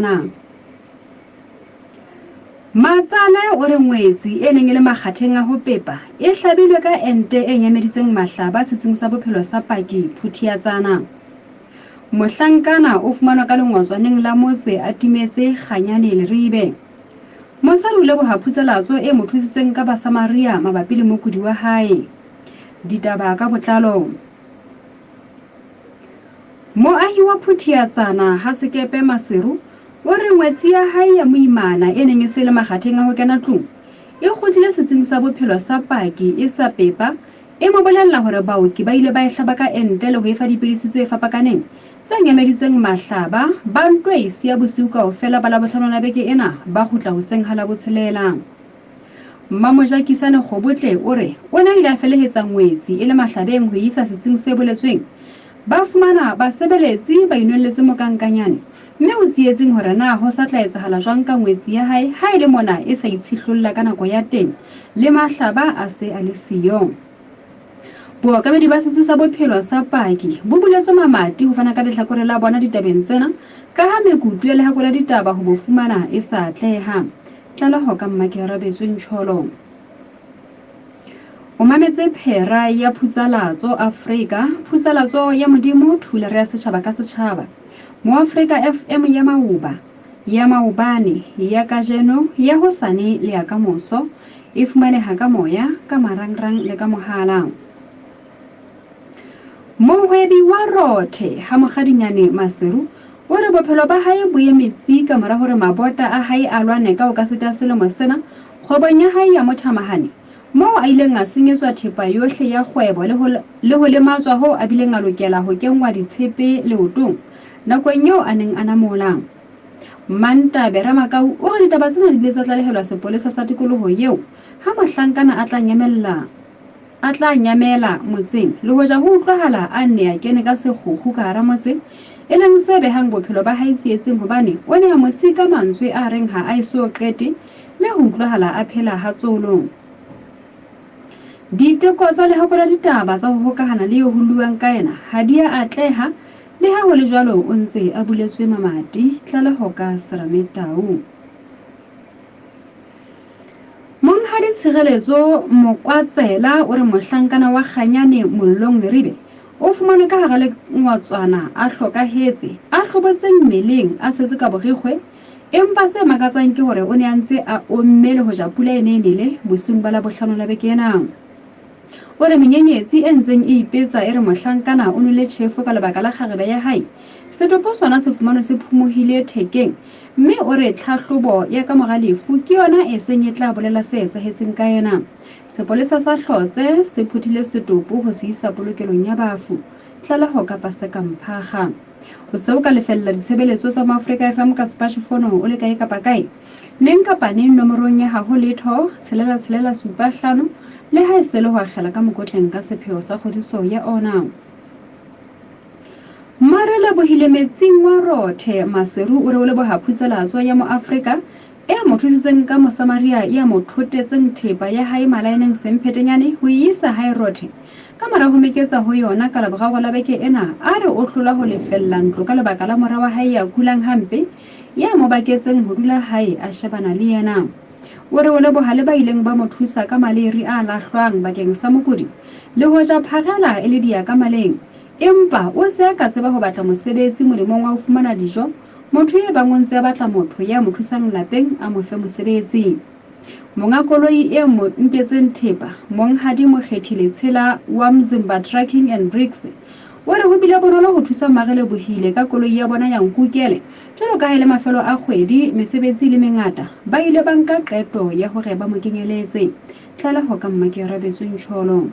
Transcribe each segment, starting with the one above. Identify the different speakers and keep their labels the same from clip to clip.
Speaker 1: Botswana. Matsala o re ngwetsi e neng e le makgatheng a ho pepa e hlabilwe ka ente e nyameditseng mahlaba setsing sa bophelo sa Paki Phuthiatsana. Mohlankana o fumanwa ka lengwatswaneng la motse a timetse kganyane leribe. Mosadi o leboha phusalatso e mo thusitseng ka basamaria mabapi le mokudi wa hae. Ditaba ka botlalo. Moahi wa Phuthiatsana ha Sekepe Maseru o re ngwetsi ya hae ya moimana e neng e se le makgatheng a ho kena tlung e kgutlile setsing sa bophelo sa Paki e sa pepa e mo bolella hore baoki ba ile ba e hlaba ka ente le ho efa dipidisi tse fapakaneng tse nyameditseng mahlaba ba ntwa e sia bosiu kaofela ba la bohlano la beke ena ba kgutla hoseng ha la botshelela. Mmamojakisane Kgobotle o re o na ile a felehetsa ngwetsi e le mahlabeng ho isa setsing se boletsweng ba fumana basebeletsi ba inwelletse mokankanyane mme o tsietseng hore na ho sa tla etsahala jwang ka ngwetsi ya hae ha ile mona e sa itshihlolla ka nako ya teng le mahlaba a se a le siyo. Bookamedi ba setsi sa bophelo sa Paki bo buletswe mamati ho fana ka lehlakore la bona ditabeng tsena ka ha mekutlo le hakola ditaba ho bo fumana e sa atleha. Tlaleho ka Mmakerabetswe Ntsholo. O mametse phera ya Phusalatso Afrika, Phusalatso ya Modimo thulare ya setjhaba ka setjhaba. Mo Afrika FM ya Mauba, ya Maubane, ya Kajeno, ya Hosane le ya Kamoso e fumaneha ka moya, ka marangrang le ka mohala. Mohwebi wa Rothe ha Mokgadinyane Maseru o re bophelo ba hae bo emetsi ka mora hore mabota a hae a lwane ka o ka seta selemo sena kgwebong ya hae ya Mothamahane moo a ileng a senyetswa thepa yohle ya kgwebo le ho lematswa ho a bileng a lokela ho kenngwa ditshepe leotong nakong eo a neng a namola. Mantabe Ramakau o re ditaba tsena di ile tsa tlalehelwa sepolesa sa tikoloho eo ha mohlankana a tla nyamela motseng le hoja ho utlwahala a ne a kene ka sekgukgu ka hara motse e leng se behang bophelo ba hae tsietsing hobane o ne a mo sika mantswe a reng ha a eso qete mme ho utlwahala a phela ha tsolong. Diteko tsa lehakola ditaba tsa ho hokahana le ho hulluwang ka ena ha di a atleha le ha ho le jwalo o ntse a buletswe mamati. Tlaleho ka Serametau. Monghadi Tshireletso Mokwatsela o re mohlankana wa Kganyane Mollong Leribe o fumane ka hara lengwatswana a hlokahetse a hlobotseng mmeleng a setse ka borikgwe empa se makatsang ke hore o ne a ntse a omme le ho ja pula e nelele bosing ba la bohlano la beke ena. O re menyenyetsi e ntseng e ipetsa e re mohlankana o nole tjhefo ka lebaka la kgarebe ya hae setopo sona se fumane se phumohile thekeng mme o re tlhahlobo ya ka mora lefu ke yona e seng e tla bolela se etsahetseng ka yena. Sepolesa sa Hlotse se phuthile setopo ho se isa polokelong ya bafu. Tlaleho ka Paseka Mphaga. Ho se o ka lefella ditshebeletso tsa Afrika FM ka sipashifono o le kae kapa kae neng kapa neng nomorong ya haho letho 665 le ha e se le ho akgela ka mokotleng ka sepheo sa kgodiso ya ona. Marela bohile metsing wa Rothe Maseru o re o leboha Phusalatso ya mo Afrika e mo thusitseng ka Mosamaria ya mo thotetseng thepa ya hae malaeneng semphetenyane ho isa hae Rothe ka mora ho meketsa ho yona ka laboraro la beke ena a re o hlola ho lefella ntlo ka lebaka la mora wa hae ya kulang hampe ya mo baketseng ho dula hae a shebana le yena. O re o leboha le ba ileng ba mo thusa ka maleri a lahlwang bakeng sa mokudi le hoja phagala e le dia ka maleng empa o se ka tseba ho batla mosebetsi molemong wa ho fumana dijo motho e bangwe ntse a batla motho ya mo thusang lapeng a mo fe mosebetsi. Monga koloi e mo nketseng thepa Monghadi Mokgethile Tshela wa Mzimba Trucking and Bricks o re ho bile bonolo ho thusa Marele bohile ka koloi ya bona ya Nkukele jwalo ka ile mafelo a kgwedi mesebetsi le mengata ba ile ba nka qeto ya hore ba mo kenyeletse. Tlaleho ka Mmakerabetswe Ntsholo.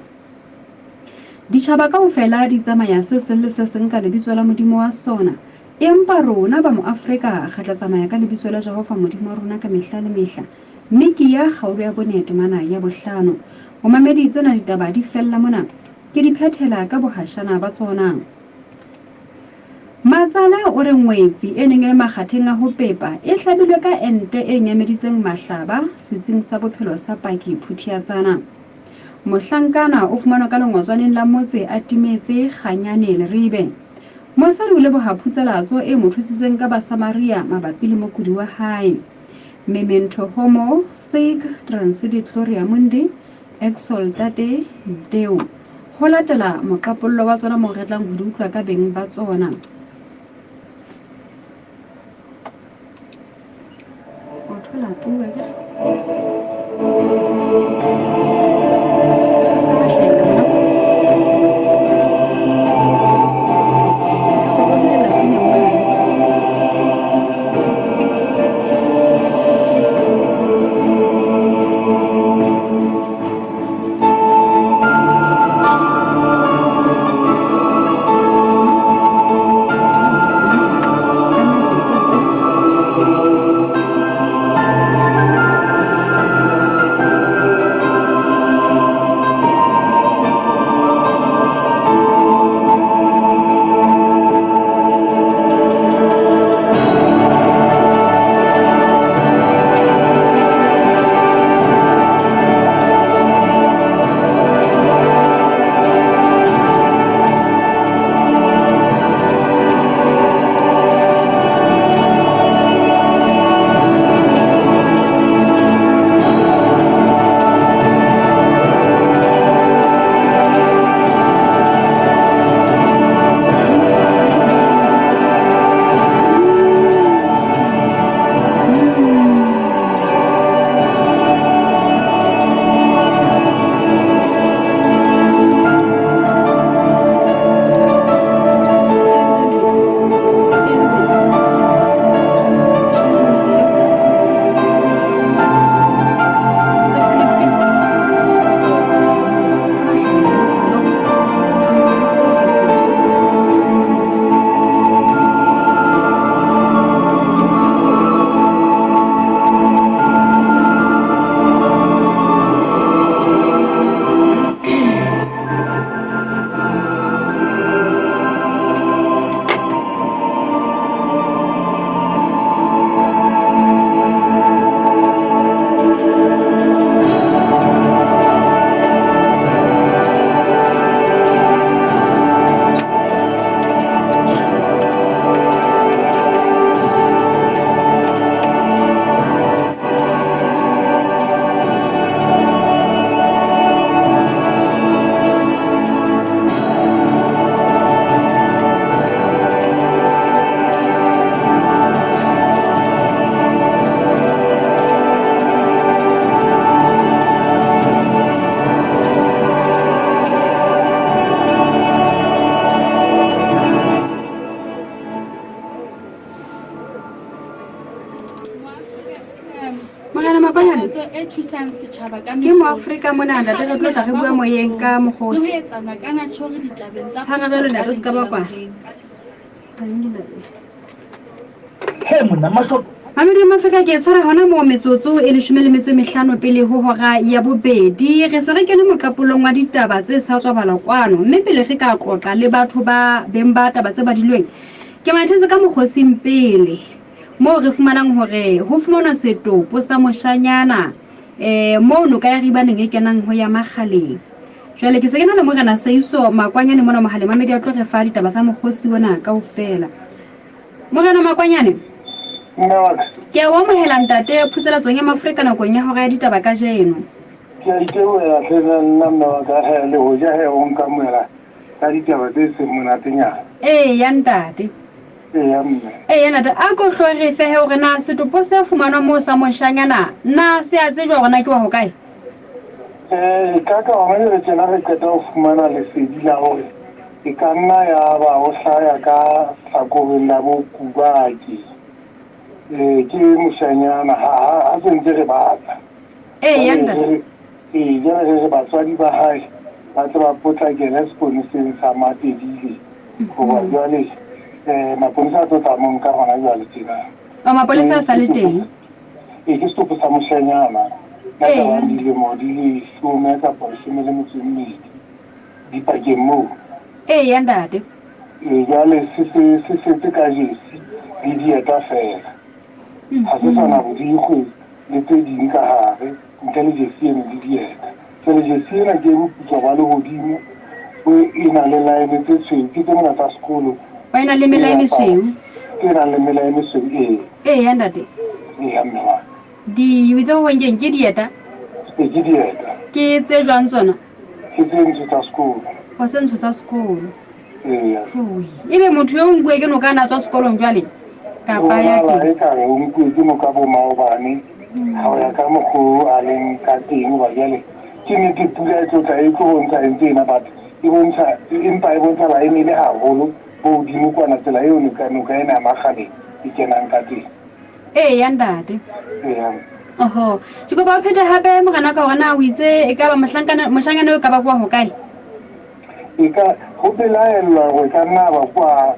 Speaker 1: Ditjhaba kaofela di tsamaya se seng le se seng ka lebitso la Modimo wa sona empa rona ba mo Afrika ga tla tsamaya ka lebitso la Jehova Modimo wa rona ka mehla le mehla mme ke ya kgaolo ya bonete mana ya bohlano. O mamedi tsena ditaba di fella mona ke di phethela ka bohashana ba tsona. Matsala o re ngwetsi e neng e le makgatheng a ho pepa e hlabilwe ka ente e nyameditseng mahlaba setsing sa bophelo sa Paki Phuthiatsana. Mohlankana o fumanwa ka lengwatswaneng la motse a timetse kganyane leribe. Mosadi o leboha phutselatso e mo thusitseng ka Basamaria mabapi le mokudi wa hae. Memento homo sic transit gloria mundi exaltate Deo. Ho latela moqapollo wa tsona mo retlang ho di utlwa ka beng ba tsona. O thola tuwe ke ke mo Afrika mona nda re tlo tla re bua moyeng ka mogosi tshwana jalo nda re ska ba kwa Mamedi Mafrika ke tshwara hona mo metsotso e 15 pele ho hora ya bobedi re se re kene moqapolong wa ditaba tse sa tswa bala kwano mme pele re ka qoqa le batho ba beng ba taba tse badilweng ke mathetse ka mogosi pele mo re fumanang hore ho fumana setopo sa moshanyana mo no ka ya ribaneng e kenang ho ya Makgaleng jwale ke se ke na le morena Seiso Makwanyane mona mohale Mamedi a tlo re fa ditaba tsa mogosi bona kaofela morena Makwanyane ke wa mohela ntate phuselatsong ya Maafrika nakong ya hora ya ditaba ka jeno
Speaker 2: ke iteoela tsena nna wa ka le ho ja he o nka moela ka ditaba tse se monatenya
Speaker 1: ya ntate ya ntate a go hlore fe he hore na setopo se fumanwa mo sa moshanyana na se a tsejwa gona ke wa ho kae
Speaker 2: ka ona le tsena re ka o fumana le sedila hore e ka nna ya ba o hlaya ka tlhakoreng la bo Kubaki ke moshanyana ha sentse re batla
Speaker 1: ya ntate
Speaker 2: jare re batswadi ba hae ba tse ba potlakela seponeseng sa Matedile goba jwale maponesa a tlo tsamong ka gona jwale tsena
Speaker 1: maponesa a sa le teng
Speaker 2: ke setopo sa moshanyana ka tabang dilemo di le 10 kapa 12 dipakeng moo
Speaker 1: ya ntate
Speaker 2: jwale se setse ka jesi le dieta fela ha se sana bodikgwe le tse ding ka hare ntle le jesi eno le dieta jwale jesi ena ke boputswa ba lehodimo e na le laene tse tshweu ke tse mona tsa sekolo
Speaker 1: Ba ena le mela e mesweu.
Speaker 2: Ke na le mela e mesweu
Speaker 1: Ya ntate.
Speaker 2: ya mme wa
Speaker 1: Di witse ho ngeng ke dieta.
Speaker 2: ke dieta
Speaker 1: Ke tse jwang tsona.
Speaker 2: ke tse ntse tsa sekolo
Speaker 1: Ho se ntsho tsa sekolo.
Speaker 2: ya
Speaker 1: Ebe motho yo ngwe ke no kana tswa sekolong jwale. Kapa ya
Speaker 2: la
Speaker 1: teng.
Speaker 2: e ka re o nkuwe ke mo ka bo maobane ha o ya ka mokgo a leng ka teng ba jale ke nnete pula e tlotla e tlo bontsha entse ena but empa e bontsha ba emele haholo bo hodimo kwana tsela eo noka ena ya makgaleng e kenang ka teng
Speaker 1: Ya ntate. Oho, ke kopa o phete hape mogana ka hore na o itse e ka ba mohlankana o ka ba kwa ho kae?
Speaker 2: E ka ho belaelwa hore ka nna ba kwa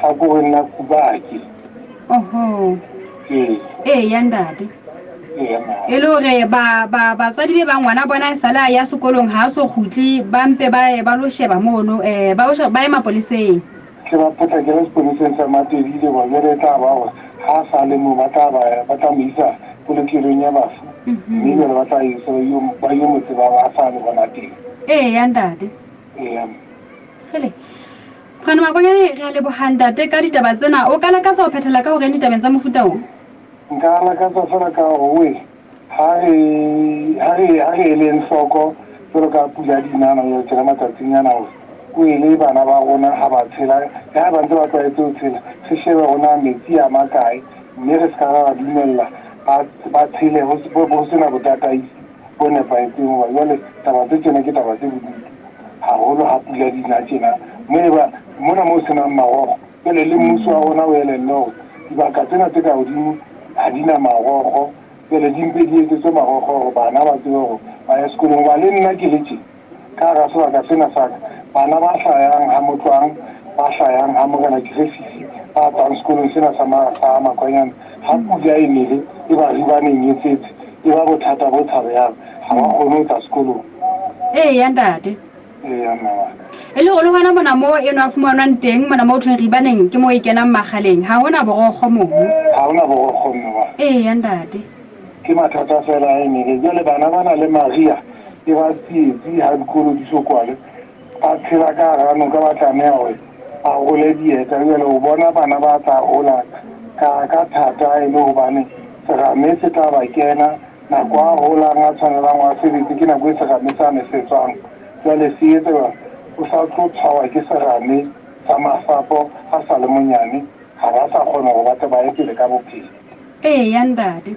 Speaker 2: hlakoreng la Kubaki.
Speaker 1: Oho. Ya ntate. E le hore batswadi be ba ngwana bona e sala ya sekolong ha so khutle ba mpe ba lo sheba mono ba ema poliseng.
Speaker 2: Ke ba potlakela sepoliseng sa Matebile ba jere tla ba hore ha sa le mo ba tla mo isa polokelong ya bafu mme jwale ba tla isa ba yo motse ba sa le bona teng.
Speaker 1: Ya ntate. Hele Khana makonyane re a lebohang ntate ka ditaba tsena o ka lakatsa ho phethela ka hore ditabeng tsa mofuta o.
Speaker 2: Nka lakatsa fela ka hore ha re leng hloko jwalo ka pula dinana yo tsela matsatsing ana hore o ele bana ba rona ha ba tshela ha ba ntse ba tlwaetse ho tshela se shebe rona metsi a makae mme re ska ba dumella ba tshele ho sena botataisi bo nepahetseng hoba jwale taba tse tsena ke taba tse bodutu haholo ha pula dina tjena mona moo senang marokgo jwale le mmuso wa rona o elelle hore dibaka tsena tse ka hodimo ha di na marokgo jwale di mpe di etsetswe marokgo hore bana ba tsebe hore ba ya sekolong ba le nna ke le tje ka hara sebaka sena sa ka bana ba hlayang ha motlwang ba hlayang ha morena Griffiths ba tswang sekolong sena sa makwanyana ha pula e nele e ba ribaneng etsetse e ba bothata bo tshabehang ha ba kgone ho tla sekolong
Speaker 1: Ya ntate. E le go le gona mona mo eno a fumanwang teng mona mo thweng ribaneng ke mo e kenang magaleng ha hona borokgo moo.
Speaker 2: Ha hona borokgo moo.
Speaker 1: Ya ntate.
Speaker 2: Ke mathata fela a ene jwale bana ba na le Maria e ba tsietsi ha dikolo di sokwale ba tshela ka hara noka ba tlameha hore a gole dieta jwale o bona bana ba tla gola ka thata e le hobane serame se tla ba kena nako a golang a tshwanelang wa sebetse ke nako e serame sane se tswang jwale se etse o sa tlo tshwarwa ke serame sa masapo ha sa le monyane ha ba sa kgona go batla ba ye pele ka bophelo.
Speaker 1: Ya ntate.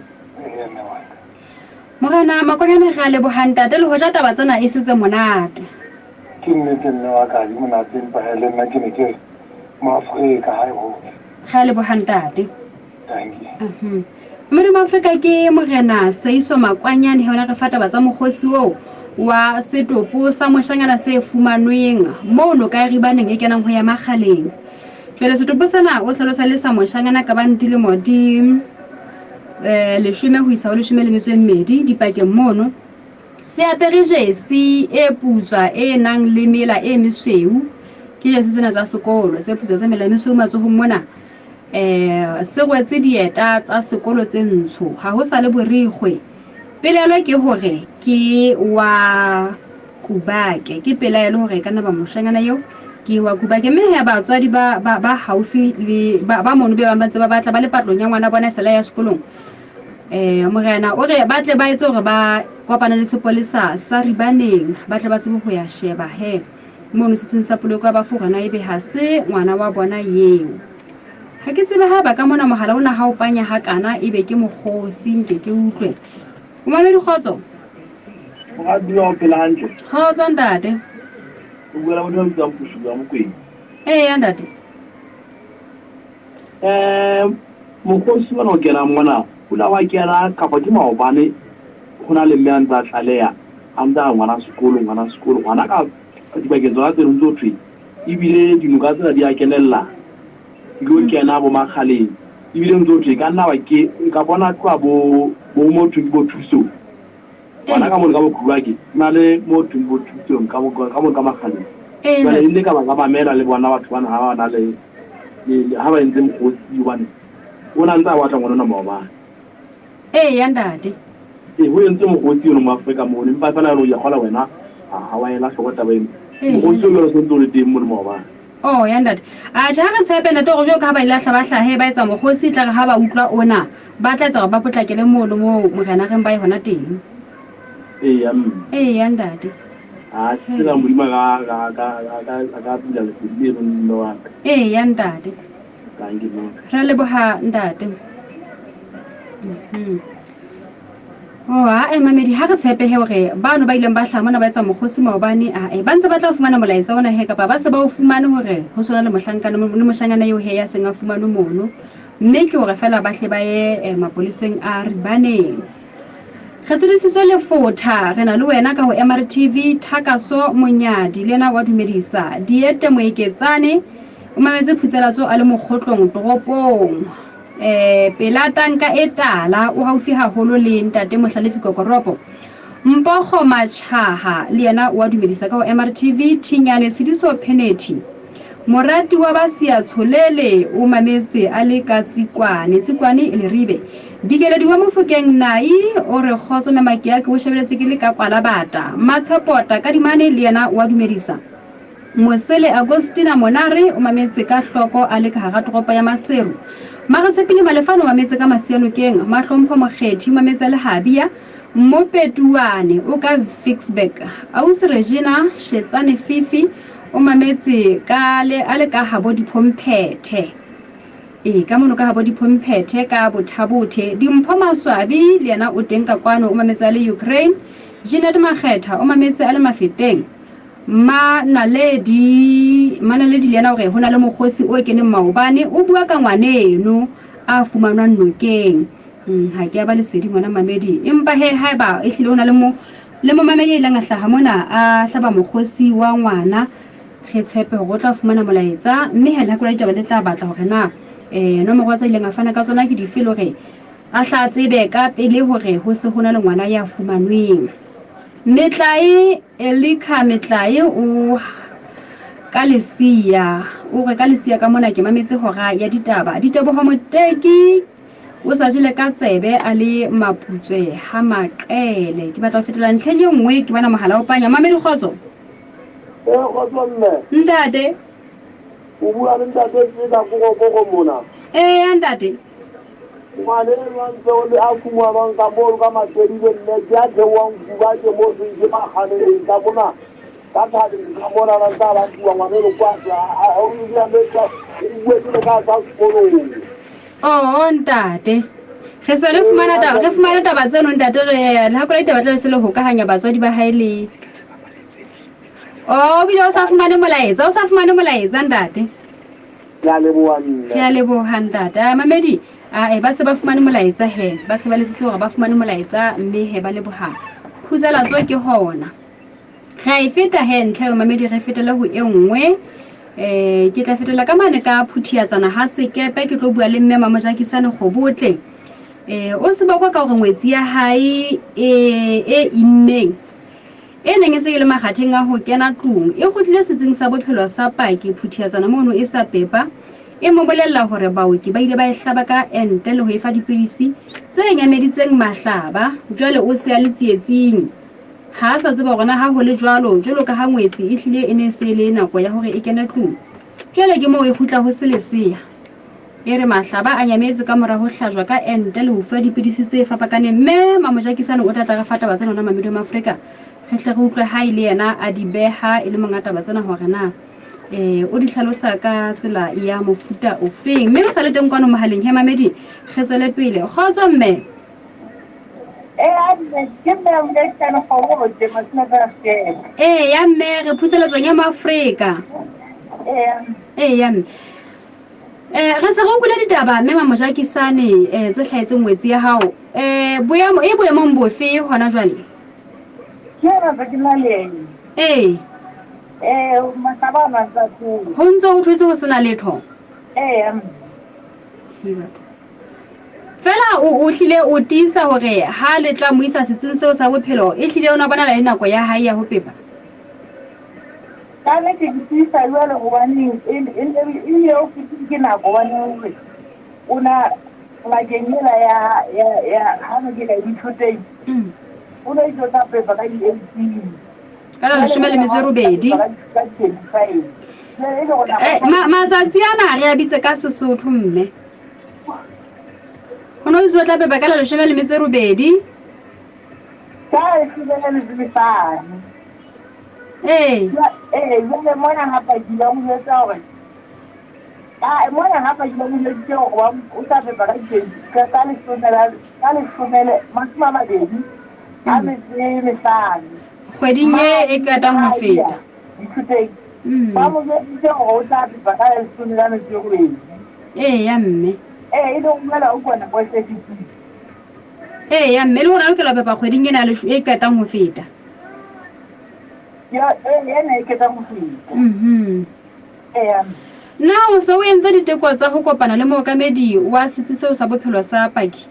Speaker 1: Morena makonyane re a lebohang ntate le hoja taba tsena e setse monate.
Speaker 2: Ke nnete mme wa ka di monate empa le nna ke ne ke Maafrika ha e ho.
Speaker 1: Re a lebohang ntate.
Speaker 2: Thank you.
Speaker 1: Modimo Afrika ke morena Seiso Makwanyane he ona re fa taba tsa mokgosi o wa setopo sa moshanyana se fumanweng mono ka ribaneng e kenang ho ya magaleng. Jwale setopo sana o tlhalosa le sa moshanyana ka bantile modi leshome ho isa ho leshome le metso e mmedi dipakeng mono se apere jesi e putswa e nang le mela e mesweu ke jesi tsena tsa sekolo tse putswa tse mela e mesweu matsohong mona se rwetse dieta tsa sekolo tse ntsho ha ho sa le borikgwe pelelo ke hore ke wa Kubake ke pelelo hore kana ba moshanyana yo ke wa Kubake mme ha batswadi ba haufi le ba mono be ba ntse ba batla ba le patlong ya ngwana bona sela ya sekolong morena o re ba tle ba etse hore ba kopana le sepolesa sa ribaneng ba tle ba tsebe ho ya sheba he mono setseng sa poloko ba furana ebe ha se ngwana wa bona yeo ha ke tsebe ha ba ka mona mohala ona ha o panya ha kana ebe ke mokgosi nke ke utlwe o mamedi khotso
Speaker 3: ga dilo pela hantle
Speaker 1: khotso ntate
Speaker 3: o bua mo tsa mpusu ya mokweng
Speaker 1: ya ntate
Speaker 3: mokgosi wa no kena mona ula wa kera kapa ke maobane hona le mme ntsa tlaleya anda ngwana sekolo ngwana ka dibakeng tsona tse ntse o thwe ebile dinuka tsena di a kelella lo kena bo magaleng ebile ntse o thwe ka nna wa ke ka bona kwa bo motho bo thuso ngwana ka mo ka bokhulwa ke na le motho bo thuso ka mo ka magaleng ba le ka ba mamela le bona batho bana ha ba na le ha ba ntse mokgosi bana ona ntse a batla ngwana na maobane
Speaker 1: ya ntate
Speaker 3: ho entse mokgosi o mo Afrika mo empa fela lo ya kgola wena ha wa ela hloko taba eno mokgosi o le so ntse le teng mo maobane
Speaker 1: oh ya ntate a ja ga tshepe ntate go jo ka ba ile hlaba hlahe ba etsa mogosi tla ga ba utlwa ona ba tla tsa ba potlakele mo mogena ge ba e hona teng
Speaker 3: ya
Speaker 1: ya ntate
Speaker 3: a tsela modimo ga pula le le no wa
Speaker 1: ya ntate
Speaker 3: thank you no
Speaker 1: ra leboha ntate mamedi ha re tshepehe hore bano ba ileng ba hlamana ba etsa mogosi maobane ba ntse ba tla fumana molaetsa ona he kapa ba se ba o fumane hore ho sona le mohlankana le moshanyana eo he ya seng a fumane mono mme ke hore fela ba hle ba ye mapoliseng a ribaneng re tsedisitswe lefotha re na le wena ka ho MRTV Thakaso Monyadi le na wa dumedisa diete moeketsane o mametse phutselatso a le mokgotlong toropong pelatanka e tala o haufi haholo le ntate Mohlalefi Kokoropo Mpokgo Machaha le yena wa dumedisa ka ho MRTV Thinyane Sidiso Pheneti morati wa basia tsholele o mametse a le ka tsikwane le ribe dikeledi wa Mofokeng nai o re khotso mamaki ya ke o shebeletse ke le ka kwala bata matshepota ka dimane le yena wa dumedisa Mosele Agostina Monare o mametse ka hloko a le ka hara toropo ya Maseru Magatshepile Malefano mametse ka Masialokeng Mahlompho Mokgethi mametse le Habia Mopetuane o ka Fixback Ausi Regina Shetsane Fifi o mametse ka le ale ka habo diphomphethe ka mono ka habo diphomphethe ka bothabothe Dimpho Maswabi le yena o teng ka kwano o mametse le Ukraine Jeanette Makgetha o mametse a le Mafeteng Manaledi le yena hore hona le mogosi o keneng maobane o bua ka ngwaneno a fumanwa Nokeng ha ke ba le sedi mona mamedi empa he ba e hlile hona le mo mamedi ile ngahlaha mona a hlaba mogosi wa ngwana ge tshepe go tla fumana molaetsa mme he la kula ditaba le tla batla hore na no mogwatsa ile ngafana ka tsona ke di feel hore a hla tsebe ka pele hore ho se hona le ngwana ya fumanweng Metlae Elika Metlae o ka lesia ka mona ke mametse hora ya ditaba ho moteki o sa jile ka tsebe a le maputswe ha maqele ke batla ho fetela ntlheng e nngwe ke bana mohala o panya mamedi kgotso
Speaker 2: kgotso mme
Speaker 1: ntate
Speaker 2: o bua le ntate tsa go mona
Speaker 1: ntate
Speaker 2: ngwane wa ntse o le a fumana ka mo ka matedi le nne ke a thewa nkuba ke mo se ke magane ka bona ka thadi ka bona la tsa ba bua ngwane le kwa a o di ya metsa e bua ke ka sa sekolo
Speaker 1: ntate ge se le fumana taba tseno ntate re la go itaba tla se le hokahanya batswadi ba haele bile o sa fumane molaetsa ntate
Speaker 2: ya
Speaker 1: leboha ntate mamedi ba se ba fumane molaetsa he ba se ba letsitse hore ba fumane molaetsa mme he ba leboha khuzela tswa ke hona ga e feta he ntlha o mamedi re fetela ho e nngwe ke tla fetela ka mane ka phuthiatsana ha sekepe ke tlo bua le mme Mamojakisane Gobotle o se ba kwa ka hore ngwetsi ya hae e immeng neng se ile magateng a ho kena tlung e gotlile setsing sa bophelo sa Paki phuthiatsana mono e sa pepa e mo bolella hore baoki ba ile ba hlaba ka ente le ho efa dipidisi tse nyameditseng mahlaba jwale o se a le tsietsing ha sa tseba gona ha ho le jwalo ka ha ngwetsi e hlile e ne se le nako ya hore e kena tlung jwale ke mo e khutla ho se leseya e re mahlaba a nyametse ka mora ho hlajwa ka ente le ho fa dipidisi tse fapakaneng mme Mamojakisane o tla ga fata ba tsena na mamedo ma Afrika re hle re utlwe ha ile yena a di beha e le mongata ba tsena hore na o di hlalosa ka tsela ya mofuta o feng mme o sa le teng kwano mohaleng he mamedi re tswele pele kgotso mme ya mme re phutseletswang ya Maafrika ya mme re se go kula ditaba mme Mamojakisane tse hlaetseng ngwetsi ya hao boemong bofe hona jwale
Speaker 2: masabana tsa tu
Speaker 1: ho ntse ho thwetse ho sena letho fela o hlile o tisa hore ha le tla moisa setsing seo sa bophelo e hlile ona bona la nako ya hae ya ho pepa
Speaker 2: ka le ke tisa le go bane e o ke nako bane una la genyela ya ha ne ke ka dithoteng una itse tsa pepa ka di 18
Speaker 1: kana le shumele metsero bedi matsatsi ana re a bitse ka Sesotho mme o no se tla beba ka la 12
Speaker 4: Sai sibele lezibifani. Yule mwana hapa jila mwenye sawa. Mwana hapa jila mwenye sawa utabeba kali sunele masima madebi. Mifani.
Speaker 1: Kgweding e ka tang ho feta.
Speaker 4: Ba mo jela utabeba kali sunele metswedi.
Speaker 1: Ya mme.
Speaker 4: Ilo ngala ukwana kwa sefiti.
Speaker 1: Ya mme le hona o ke la beba kgweding ena le e ka tang ho feta.
Speaker 4: Ena e ka tang ho feta.
Speaker 1: Na o se o entse diteko tsa ho kopana le mookamedi wa setsi seo sa bophelo sa Paki?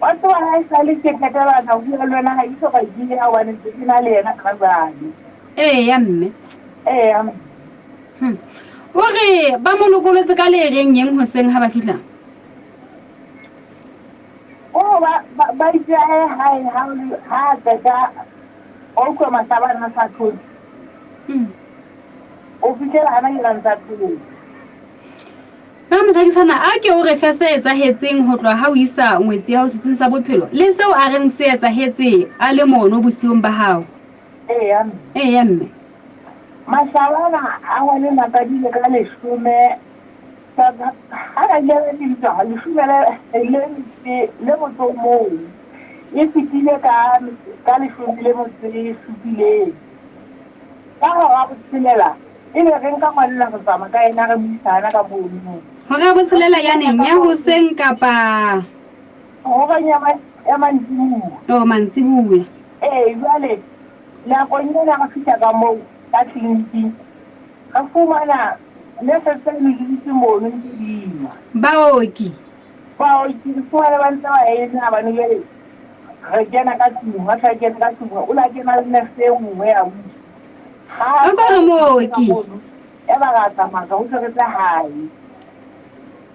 Speaker 4: Watu wa haisali ke katala na bua le wena ha iso ka jile a wane tsina le yena ka bana.
Speaker 1: Ya mme. O re ba mo lokoletse ka le reng yeng hoseng ha ba fihla?
Speaker 4: Ba itse ha tata o ko masabana sa thuto. O fitela hana ile sa thuto.
Speaker 1: Ba mothakisana a ke o re fe se etsahetseng ho tloha ha o isa ngwetsi ya ho setsing sa bophelo le seo a reng se etsahetse a le mono bosiung ba hao? Ya mme.
Speaker 4: Masabana a wane makadile ka lesome ana le ditsa le shumela le motho mo e fitile ka le shumile motho e supile ka ha ba tselela ile re nka ngwana go tsama ka ena re mmisana ka bono
Speaker 1: ho ga boselela ya neng ya hoseng kapa
Speaker 4: ho ba nyama ya mantsibuya
Speaker 1: mantsibuya
Speaker 4: jwale la konyana ga fitla ka mo ka tlinki ka fumana le tsetseng le mono dima
Speaker 1: baoki ha o ka mooki
Speaker 4: e ba ga tsamaka o tsere tsa hae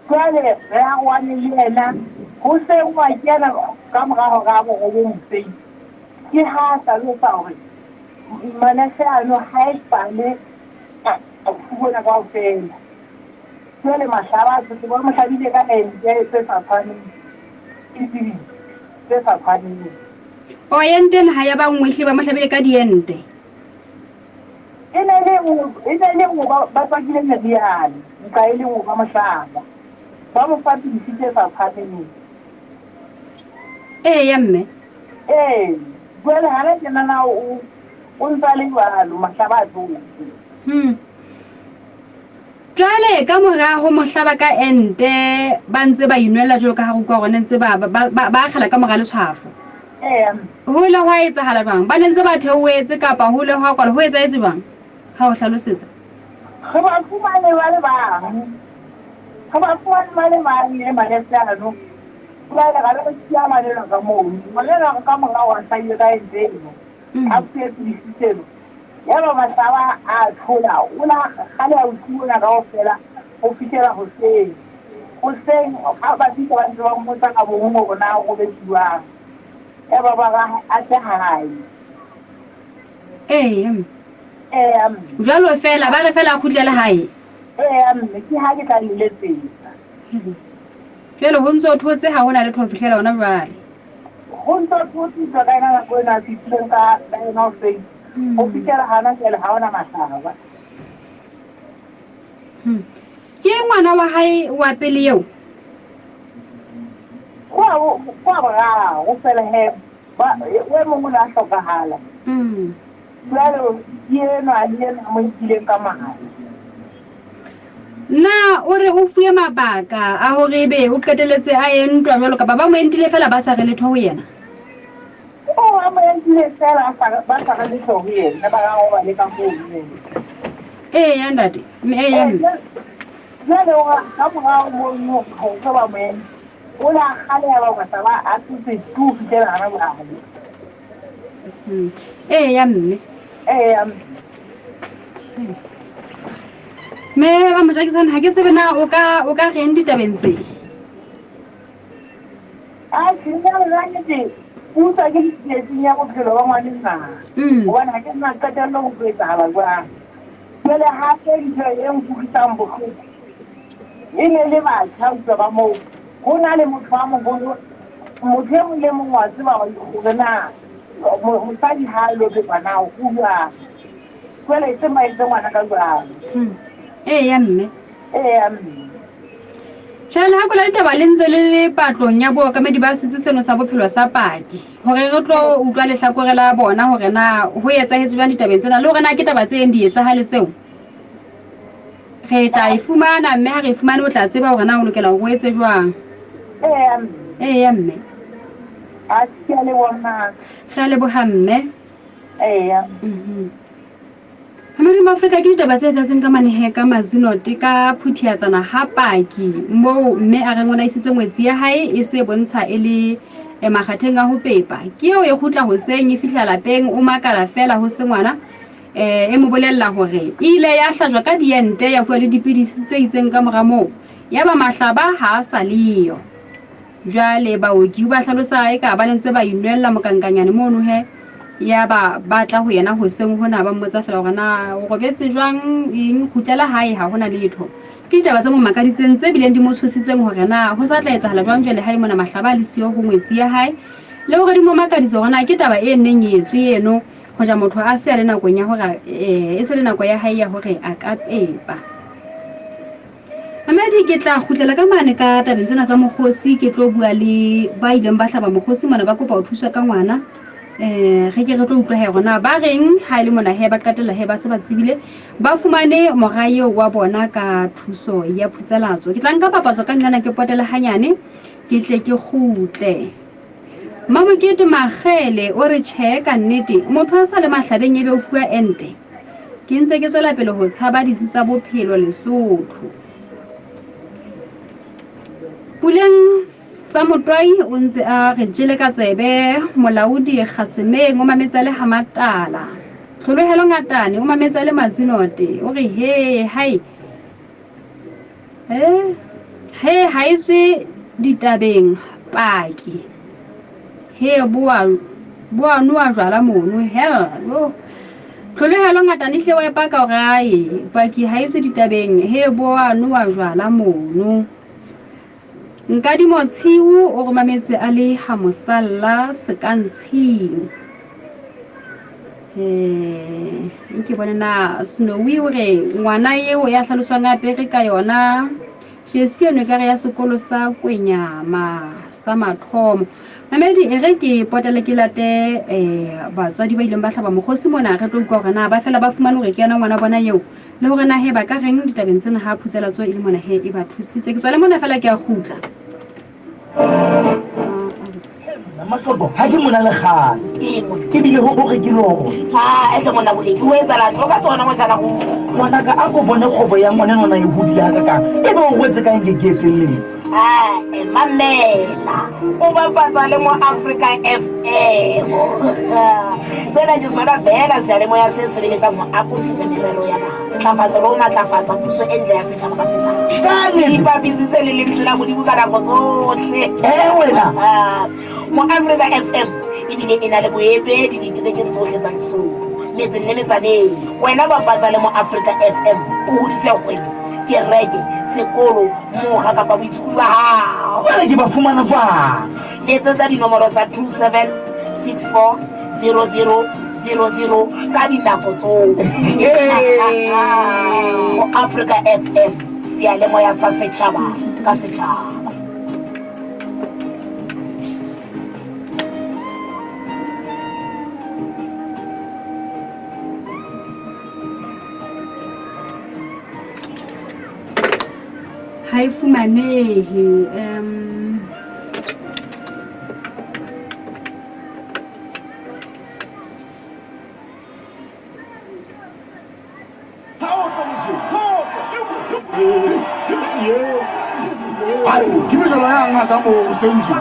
Speaker 4: kwale re a wane le yena ho se wa kena ka morago ga go go mpe ke ha sa lo sa hore manase ano hae pale a fubona ka ofela kwale masaba se ba mo hlabile ka ente se sa tshwaneng itse se sa tshwaneng
Speaker 1: o yenteng ha ya ba ngwehle ba mo hlabile ka diente
Speaker 4: ina le ba pakile meriana nka ile mo ba mohlaba ba mo fati ditse sa tshwaneng
Speaker 1: ya mme
Speaker 4: kwale hana tena na o ntsa le balo mahlaba a tsohle
Speaker 1: jwale ka mora ho mohlaba ka ente ba ntse ba inwela jalo ka ha go kwa gone ntse ba kgala ka mora letshwafo ho le ho etsahala jwang ba ntse ba theoetse kapa ho le ho kwala ho etsaetse jwang ha o hlalosetsa
Speaker 4: go ba fumane ba le bang e malesa no ba le ga le tsia malelo ka mo malelo ka mora wa sa ile ka ente a tsetsisitselo ya ba masaba a thola una khale a utlwana ka ofela o fitela hoseng ha ba ditse ba ntse ba mmotsa ka bongo bona go betsiwa ya ba ga a tsa hae
Speaker 1: jalo fela ba re fela a khutlele hae
Speaker 4: ke ha ke tla le tsetsa
Speaker 1: jalo ho ntse o thotse ha hona le thofihlela ona jwale
Speaker 4: ho ntse o thotse ka ena go na fitleng ka ena o sei o fitela hana ke le ha ona masaba
Speaker 1: ke ngwana wa hae wa pele eo
Speaker 4: kwa ba o fela he ba we mo la hlokahala jalo yeno a lena mo ikileng ka mahala
Speaker 1: na o re o fuwe mabaka a hore be o qeteletse a entwa jalo ka ba mo entile fela ba sa re letho ho yena
Speaker 4: a mo entile fela ba sa re letho ho yena ba ga o ba le ka go
Speaker 1: ya ndate
Speaker 4: jalo ka morao mo go ka ba mo o la khale ya ba sa ba a tsitse tu fitela hana ba
Speaker 1: ya mme me ba mo jakisana ha ke tsebe na o ka reng ditabeng tse
Speaker 4: a tsina la nete o sa ke tsinya go phelo ba ngwana nna bona ke nna ka tlo go etsa ba jwale hape ntho e nkutlwisang bohloko e ne le batjha utlwa ba moo ho na le motho wa moholo motho e mong le mong wa tseba hore na mosadi ha a lobepa na ho jwang jwale e seng ba etse ngwana ka jwalo
Speaker 1: ya mme
Speaker 4: mme
Speaker 1: Jale ha kola ditaba le ntse le patlong ya bookamedi ba setsi seno sa bophelo sa Paki hore re tlo utlwa lehlakore la bona hore na ho etsahetse jwang ditabeng tsena le hore na ke taba tse di etsahale tseo re tla ifumana mme ha re ifumane o tla tseba hore na o lokela ho etse jwang ya mme
Speaker 4: a tsele wona
Speaker 1: re le bohamme
Speaker 4: ya
Speaker 1: Hamari Afrika ke ditaba tse tsatseng ka manehe ka mazinoti ka phuthiatsana ha Paki mo mme a re ngwana isitse ngwetsi ya hae e se bontsha e le makgatheng a ho pepa ke eo e khutla hoseng e fihla lapeng o makala fela ho se ngwana e mo bolella hore ile ya hlajwa ka diente ya fuwa le dipidisi tse itseng ka moramo ya ba mahlaba ha sa leyo jwale baoki ba hlalosa e ka ba lentse ba inwella mokankanyane mono he ya ba batla ho yena hoseng hona ba mmotsa fela hore na o robetse jwang eng khutlela hae ha hona letho ke ditaba tse mo makaditseng tse bileng di mo tshositseng hore na ho sa tla etsahala jwang jwale hae mona mahlaba le siyo ho ngwetsi ya hae le hore di mo makaditse hore na ke taba e neng etswe eno ho ja motho a se a le nakong ya hore e se le nako ya hae ya hore a ka pepa Amedi ke tla khutlela ka mane ka tabeng tsena tsa mokgosi ke tlo bua le ba ileng ba hlaba mokgosi mona ba kopa ho thuswa ka ngwana re ke re tlo utlwa he rona ba reng ha ile mona he ba qatella he ba se ba tsebile ba fumane morayo wa bona ka thuso ya phutselatso ke tla nka papatso ka nna ke potela hanyane ke tle ke khutle Mamokete Magele o re tjhe ka nnete motho a sa le mahlabeng ebe o fuwa ente ke ntse ke tswela pele ho tshaba ditsi tsa bophelo Lesotho Puleng sa motwai o ntse a re jele ka tsebe molaodi Khasemeng o mametsa le Hamatala Tlholohelo ngatane o mametsa le Mazinote o re he hai ha ise ditabeng Paki he bua noa jwala mono hello Tlholohelo ngatane hle wa paka o gae Paki ha ise ditabeng he bua noa jwala mono Nkadi motshiu o go mametse a le ha mosalla sekantshing ke bona na Snowy o re ngwana eo ya hlaloswang a pere ka yona Jesieno ka re ya sekolo sa Kwenyama sa Mathomo Mamedi e re ke potele ke late batswadi ba ileng ba hlaba mokgosi mona re tlo utlwa hore na ba fela ba fumane hore ke yana ngwana bona eo le hore na he ba ka reng ditabeng tsena ha phutselatso e le mona he e ba thusitse ke tswale mona fela ke a khutla
Speaker 5: Mashobo ha ke mona le khane ke bile ho re ke lo
Speaker 4: ha ese mona boleki o etsa la tlo ka tsona mo tsana go
Speaker 5: ngwana ka a go bone khobo ya ngwana nona e hodile ha ka e ba o gwetse ka nge ke felletse
Speaker 4: mamela o ba patsa le mo Africa FM sena je sona vela se le mo ya se seletsa mo Africa merelo ya ba tlafatsa lo matlafatsa puso entle ya setjhaba ka setjhaba ka le ba bizitse le lentsela mo dibuka la go tsohle
Speaker 5: wena
Speaker 4: mo Africa FM ibile ena le boebedi ditekeng tsohle tsa Lesotho metseng le metsaneng wena ba patsa le mo Africa FM o hodise kgwebo ke rege sekolo moga ka ba boitshupo ba hao
Speaker 5: wena ke ba fumana ba
Speaker 4: letsetsa dinomoro tsa 27640000 ka dinako tsohle mo Africa FM seyalemoya sa setjhaba ka setjhaba
Speaker 1: ha e fumanehe
Speaker 6: Give me the line, I'm going to send you.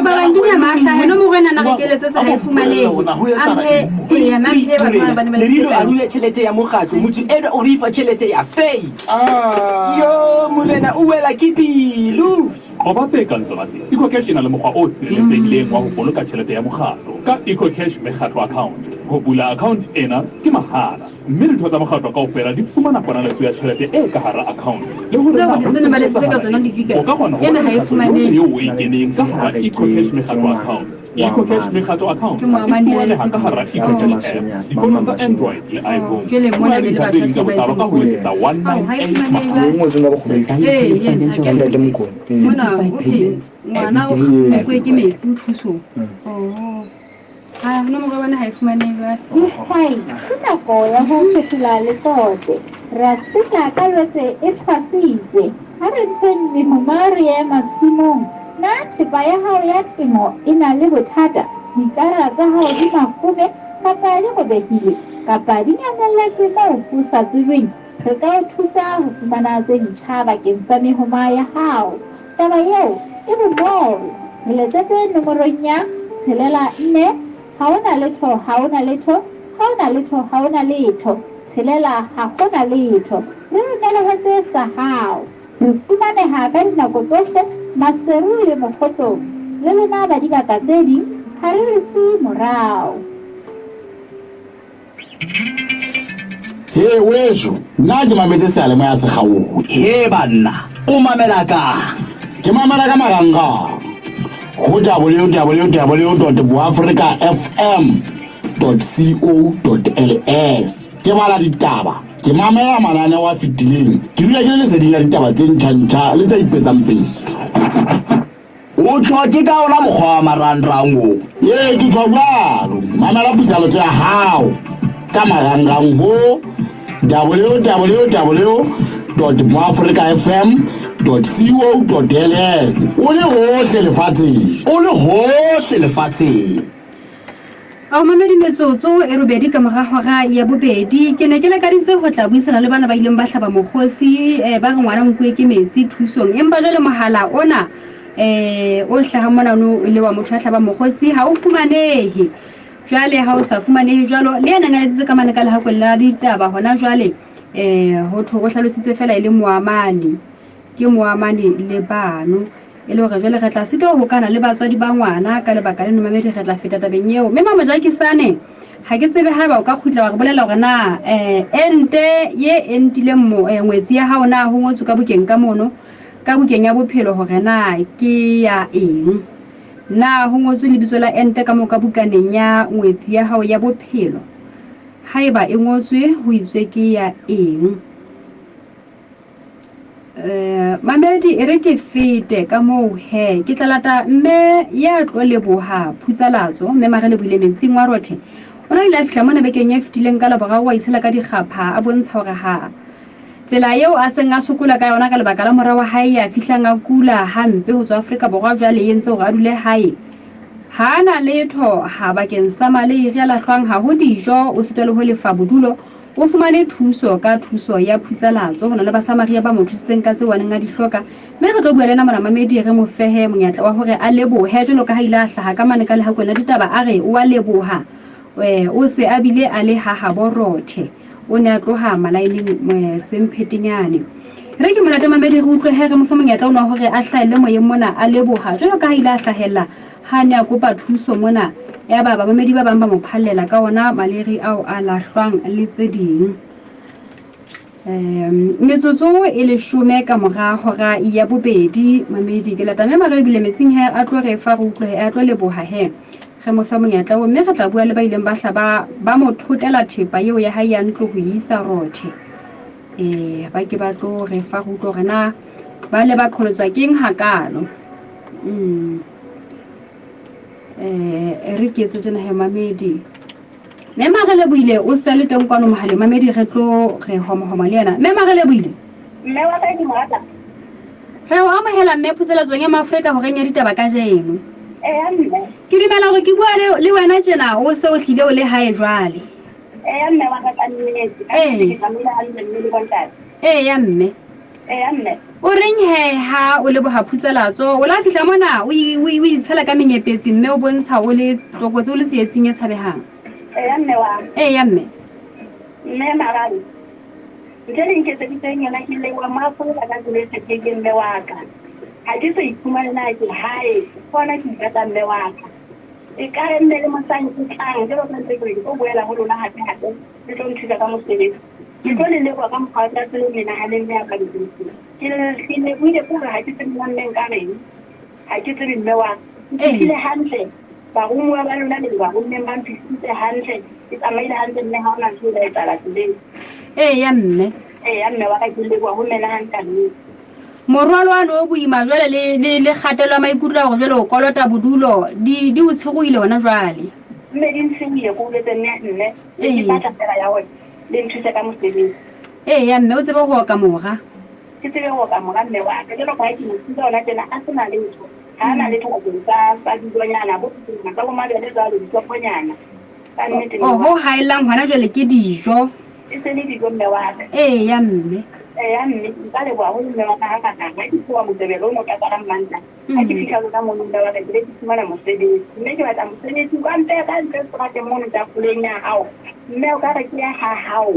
Speaker 1: Balanginya mahla no mo rena na re keletse ha e fumanehe ampe ya mampe ba ba ne
Speaker 5: le arule tšhelete ya mokgatlo motho ena o rifa tšhelete ya fake yo molena o wela ke bilu
Speaker 7: go ba tse ka ntse ba tse eco cash ena le mokgwa o sireletsehileng wa go boloka tšhelete ya mokgatlo ka eco cash mekgatlo account Ho bula account ena ke mahala. Mme ditho tsa mokgatlo kaofela di fumana ponalletso ya tjhelete e ka hara account. Le hore
Speaker 1: Tseo di tsene ba le tseka tsona di dika. Ena ha e fumanehe.
Speaker 7: Eo e keneng ka hara EcoCash mekgatlo account. EcoCash mekgatlo account.
Speaker 1: Ke moamane ya
Speaker 7: ka hara EcoCash app. Difono tsa Android le iPhone.
Speaker 1: Ke le mona le
Speaker 7: ka botlalo ka ho letsetsa 198.
Speaker 6: Mo tsena ba go
Speaker 1: mona okay ngwana o kwe ke metsi thuso ha no mo bona ha e fumanehe ba
Speaker 8: Hai, ke nako ya ho fetola letote. Ra sitla ka lwetse e tshwasitse. Ha re ntse mehumari ya masimong. Na thepa ya hao ya temo e na le bothata. Dikara tsa hao di makgobe kapa di robehile kapa di nyamelletse moo ho sa tsebeng. Re ka o thusa ho fumana tse ntjha bakeng sa mehuma ya hao. Taba eo e bonolo. Re letsetse nomorong ya 64 ha ona letho ha ona letho ha ona letho ha ona letho tshelela ha hona letho re nelehetse sa hao re fumaneha ka dinako tsohle maseru le mokgotlong le lona ba dibaka tse ding ha re re se morao
Speaker 6: He wejo nna ke mametse sale mo ya segao
Speaker 5: he banna o mamela ka
Speaker 6: ke mamela ka maranga go www.boafricafm.co.ls ke bala ditaba ke mamela manane wa fitileng ke dula ke le sedila ditaba tse ntšha le tse ipetsang pele
Speaker 5: o tshwake ka ona mokgwa wa marangrang o
Speaker 6: ye ke tshwalo mamela putsaletso ya hao ka marangrang ho www.boafricafm.co.ls o le hohle lefatsheng
Speaker 1: a o mamedi metsotso e robedi ka moragora ya bobedi ke ne ke le ka ditse go tla buisana le bana ba ileng ba hlaba mokgosi ba re ngwana nkwe ke metsi thusong empa jwale mohala ona o hlaha mona no le wa motho a hlaba mokgosi ha o fumanehe jwale ha o sa fumanehe jwalo le ena ngale tse ka mane ka le ha kwella ditaba hona jwale ho tho go hlalositse fela ile moamane ke moamane le bano e le hore jwale re tla sitwa ho kana le batswadi ba ngwana ka lebaka le nomamedi re tla feta tabeng eo mme mama Jakisane ha ke tsebe ha ba o ka khutla wa re bolela hore na ente ye entile ngwetsi ya hao na ho ngotso ka bukeng ka mono ka bukeng ya bophelo hore na ke ya eng na ho ngotso lebitso la ente ka mo ka bukaneng ya ngwetsi ya hao ya bophelo haeba e ngotswe ho itswe ke ya eng mamedi e re ke fete ka moo he ke tlalata mme ya tlo leboha phutsalatso mme mare le buile metsing wa rothe ona ile a fihla mona bekeng ya fitileng ka lebora wa itshela ka dikgapha a bontsha hore ha tsela eo a seng a sokola ka yona ka lebaka la mora wa hae ya fihlang a kula hampe ho tswa Afrika Borwa jwale e ntse hore a dule hae ha na letho ha bakeng sa male re la hlwang ha ho dijo o sitele ho lefa bodulo o fumane thuso ka thuso ya phutsalatso hona le ba Samaria ba mo thusitseng ka tse waneng a di hloka mme re tlo bua lena mona mamedi re mo fehe monyatla wa hore a lebohe jalo ka ha ile a hlaha ka mane ka le ha kwena ditaba a re o a leboha o se a bile a le ha borothe o ne a tloha malaeneng semphetenyane re ke mona mamedi re utlwe he re mo fa monyatla ona hore a hlaile moyeng mona a leboha jalo ka ha ile a hlahella ha ne a kopa thuso mona ya baba mamedi ba bang ba mo phallela ka ona maleri ao a lahlwang le tse ding metsotso e le shome ka mora hora ya bobedi mamedi ke latane mare bile metsing he a tlo re fa go utlwe a tlo leboha he re mo fa monyatla o mme re tla bua le ba ileng ba hlaba ba mo thotela thepa eo ya hae ya ntlo go isa rothe ba ke ba tlo re fa go utlwe rena ba le ba qholotswa keng hakalo re ke etse tsena he mamedi mme mare le buile o sa le teng kwano mohale mamedi re tlo re homa le yena mme mare le buile
Speaker 4: mme wa ka di mata
Speaker 1: re o amahela mme phusela tsweng ya Maafrika ho renya ditaba ka jeno
Speaker 4: mme
Speaker 1: ke dumela hore ke bua le wena tjena o se o hlile o le hae jwale
Speaker 4: mme wa ka nnete ka mela a le le bontate
Speaker 1: ya mme
Speaker 4: mme
Speaker 1: o reng he ha o le boha phutsalatso o la fihla mona o itshela ka menyepetsi mme o bontsha o le tlokotse o le tsietsing e tshabehang
Speaker 4: mme wa
Speaker 1: ya mme
Speaker 4: mararo jele nke se diteng yona ke le wa mafu ka ka le se ke mme wa ka ha ke se iphumana ke hae bona ke ka mme wa ka e ka nne le mosang ke tlang ke ba ntse ke go boela go lona hape hape le tlo nthusa ka mosebetsi ke tlo le lebo ka mokgwa tla le mena ha le nne ka ditsi ke ne buile gore ha ke tsena nne ka reng ha ke tsebe mme wa ke ile hantle ba go mo ba lona le ba go nne ba ntse hantle ke tsamaile hantle nne ha ona tsela e tsala tsele
Speaker 1: ya mme
Speaker 4: wa ka ke lebo go mena hantle
Speaker 1: morwalo wa no boima jwale le kgatelwa maikutlo go jwale o kolota bodulo di o tshegoile ona jwale
Speaker 4: mme di ntshile go le nne ke batla tsela ya hore le ntshise ka mosebetsi
Speaker 1: ya mme o tsebe go ka mora
Speaker 4: ke tsebe go ka mora mme wa ka le go ke motho ona tena a sena le ntho ha na le go ka dilonyana bo tsena ka bo mabele tsa le ditsoponyana ka nnete
Speaker 1: ho hailang hona jwale ke dijo
Speaker 4: e se le dijo mme wa ka
Speaker 1: ya mme
Speaker 4: ya mme ka le bua go mme wa ka ha ka ga ke tsoa motebelo mo ka tsara mantla ha ke fihla lona mo nna wa ka ke tsumana mosebetsi mme ke batla mosebetsi wa ntle ka ntle tsara ke mo nta fulenya hao mme o ka re ke ya ha hao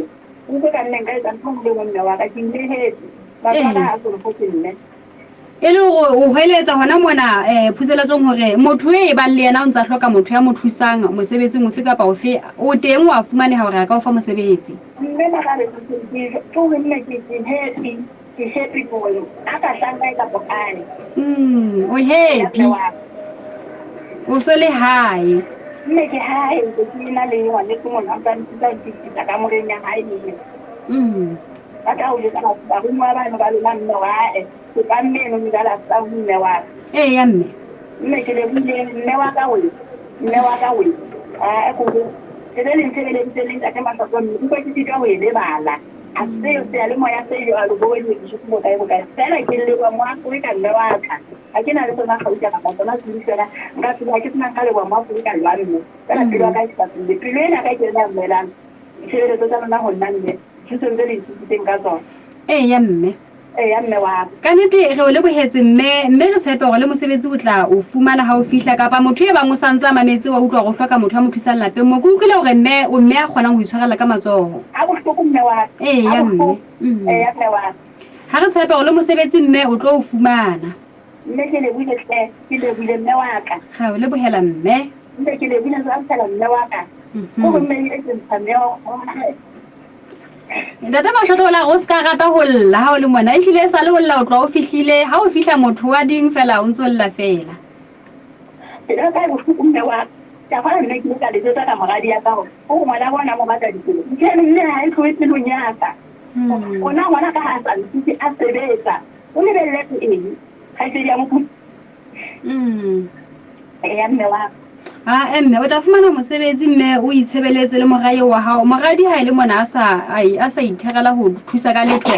Speaker 4: o ka nne ka tsa ntho mo mme wa ka ke nlehetse ba ka ha so go tsenne
Speaker 1: e le go o hweletsa hona mona phutseletsong hore motho e ba le yena o ntsa hloka motho ya mo thusang mosebetsing o fe kapa o fe o teng wa fumane hore a ka o fa mosebetsi
Speaker 4: mme ba ka re ke o nne ke happy boy aka hlanga ka bokane
Speaker 1: o happy o so le hae
Speaker 4: mme ke hae ke na le ngwane ke mona ka ntse ka mo renya hae ni aka o le ka ba go mwa ba no ba le nna wa ke ba mme no mi dala sa mme wa
Speaker 1: ya
Speaker 4: mme ke le bile mme wa ka we a ko ke le ntse ka ma sa go ni ko ke ka we le bala a se o se le moya se yo a lo bo ni ke go ka sela ke le wa mwa ko ka mme wa ka a ke na le tsona ga utlwa ka tsona se ditsela nka tsela ke tsena ka le wa mwa ko ka lwa mme kana ke lwa ka tsa le pele na ka ke na mmelang ke le tsona na go nna mme se se le tsitse ka tsona
Speaker 1: ya mme
Speaker 4: ya mme wa
Speaker 1: ka nete re o le bohetse mme re tshepe gore le mosebetsi o tla o fumana ha o fihla kapa motho e bang o santsa mametse wa utlwa go hloka motho a mo thusang lapeng mo go utlwile gore mme a kgonang go itshwarela ka matsogo
Speaker 4: a go hloko mme wa
Speaker 1: ya mme
Speaker 4: ya mme wa
Speaker 1: ha re tshepe gore le mosebetsi mme o tlo o fumana
Speaker 4: mme ke le buile mme wa ka
Speaker 1: ga o le bohela mme
Speaker 4: ke le buile za tsala mme wa ka go mme e tsentsa mme
Speaker 1: Data ba shotola go ska rata ho lla ha o le mona ile sa le ho lla o tlo o fihlile ha o fihla motho wa ding fela o ntse lla fela
Speaker 4: ela ka go mme wa ya fa nne ke ka le tsaka ka magadi ya ka go ngwana bona mo batla ditsela ke nne ha e tloetse lo nyaka ona ngwana ka ha sa ntse a sebetsa o le belle eng ha se ya mo ya mme wa
Speaker 1: mme o tla fumana mosebetsi mme o itshebeletse le morae wa hao moradi ha ile mona a sa ithegela ho thusa ka letho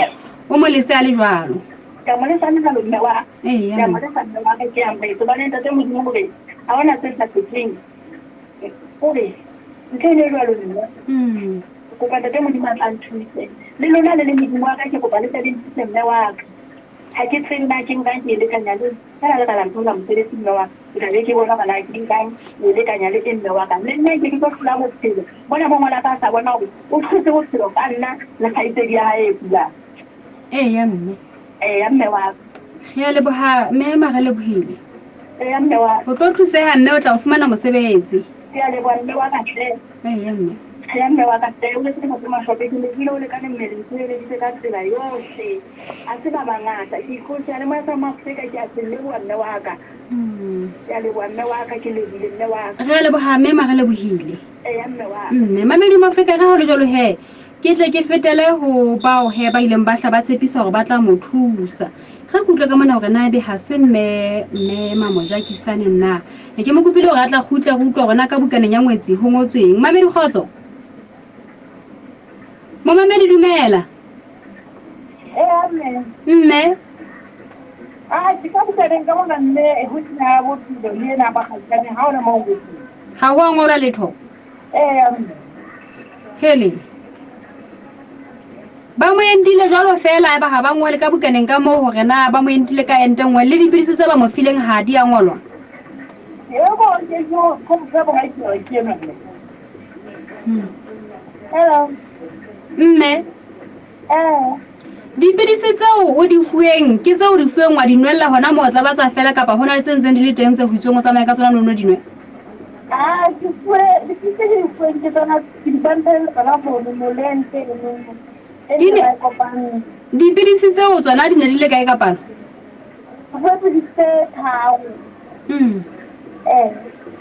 Speaker 1: o mo lese a le jwalo
Speaker 4: ka mo le sana ka lo mme wa ya mo le sana wa ka ke a mme to ba nenta te mo di mo be a ona se sa tseng o re ntse le jwalo mme ko ba te mo di ma tla nthuise le lona le mo di mo ka ke ko ba le tsa di ntse mme wa ha ke tsena ke nka ke le kanya le kana le kana ntula mosebetsi mme wa ke le ke bona bana ke nka le kanya le mme wa ka le nna ke go tlhola mo tsela bona mo ngwana ka sa bona o tshotse go tshelo ka nna le khaite dia ha e pula
Speaker 1: ya mme
Speaker 4: ya mme wa
Speaker 1: ya le boha mme mare le bohile
Speaker 4: ya mme wa
Speaker 1: o tlo thuseha mme o tla o fumana mosebetsi
Speaker 4: ya le bona mme wa ka tle
Speaker 1: ya mme
Speaker 4: ya mme wa ka tle o le tsena mo shope ke le dilo le ka nne le tsele di ka tsela yohle a se ba mangata ke go tsaya le mo sa Afrika ke a tsele wa mme wa ka ya le wa mme wa ka ke le mme wa ka
Speaker 1: re le boha mme mare le bohile
Speaker 4: ya mme wa
Speaker 1: mamedi mo Afrika ga ho le jalo he ke tle ke fetele ho bao he ba ileng ba hla ba tshepisa gore ba tla mo thusa ga kutlwa ka mona gore na be ha se mme mamojakisane nna ke mo kopile gore a tla gutla go utlwa gona ka bukaneng ya ngwetsi ho ngotsweng mamedi khotso mo mamedi dumela mme
Speaker 4: ke ka bukaneng ka mona mme e ho tsena bo tlo le na ba khatsane ha ona mo ngwetsi
Speaker 1: ha ho ngora letho hele ba mo entile jalo fela ba ha ba ngole ka bukaneng ka mo hore na ba mo entile ka ente ngwe le dipidisi tsa ba mo fileng ha di a ngolwa
Speaker 4: yebo ke yo kom sa ba ke na hello
Speaker 1: mme dipidisi tseo o di fueng ke tseo di fueng wa di nwella hona mo tsa ba tsa fela kapa hona le tsentseng di le teng tse ho itsong o tsamaya ka tsona nono dinwe
Speaker 4: ke fue ke fue ke tsona ke bantele tsona bono molente e kopane
Speaker 1: dipidisi tseo tsona di ne di le kae ka palo
Speaker 4: go di se thao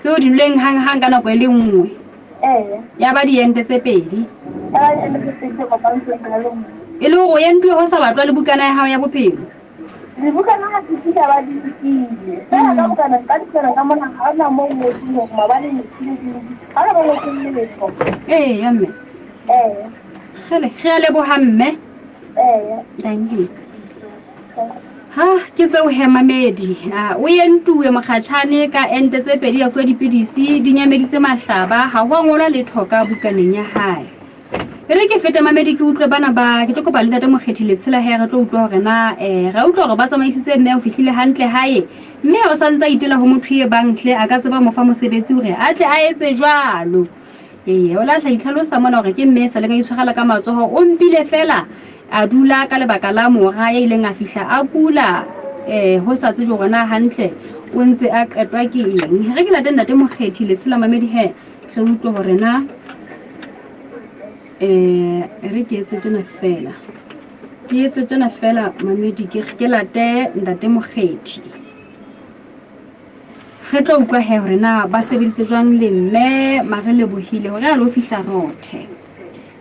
Speaker 1: tseo di leng hang ka nako e le nngwe ya ba diente tse pedi e le go yentwe go sa batlwa le bukana ya hao ya bophelo
Speaker 4: le bukana ha se ba di ile ka bukana ka tsena ka mona ha na mo mo mo mabale ni ha ba mo ke le letho
Speaker 1: ya mme gele bo hamme thank you ha ke tseo he mamedi o yentuwe mokgatshane ka ente tse pedi ya fuwa dipidisi di nyameditse mahlaba ha ho ngolwa le thoka bukaneng ya hae re ke fete mamedi ke utlwe bana ba ke tlo ba le ntate mokgethile tshela he re tlo utlwa hore na ra utlwa hore ba tsamaisitse mme o fihlile hantle hae mme o santsa itela ho motho e bantle a ka tseba mo fa mosebetsi hore a tle a etse jwalo o la tla itlhalosa mona hore ke mme sa le ga itshwagala ka matsoho o mpile fela a dula ka lebaka la mora ya ileng a fihla a kula ho sa tswe hore na hantle o ntse a qetwa ke eng re ke la ntate mokgethile tshela mamedi he re utlwe hore na re ke etse tsena fela mamedi ke late ntate mokgethi re tlo utlwa he hore na ba sebeditse jwang le mme mare le bohile hore a lo fihla rothe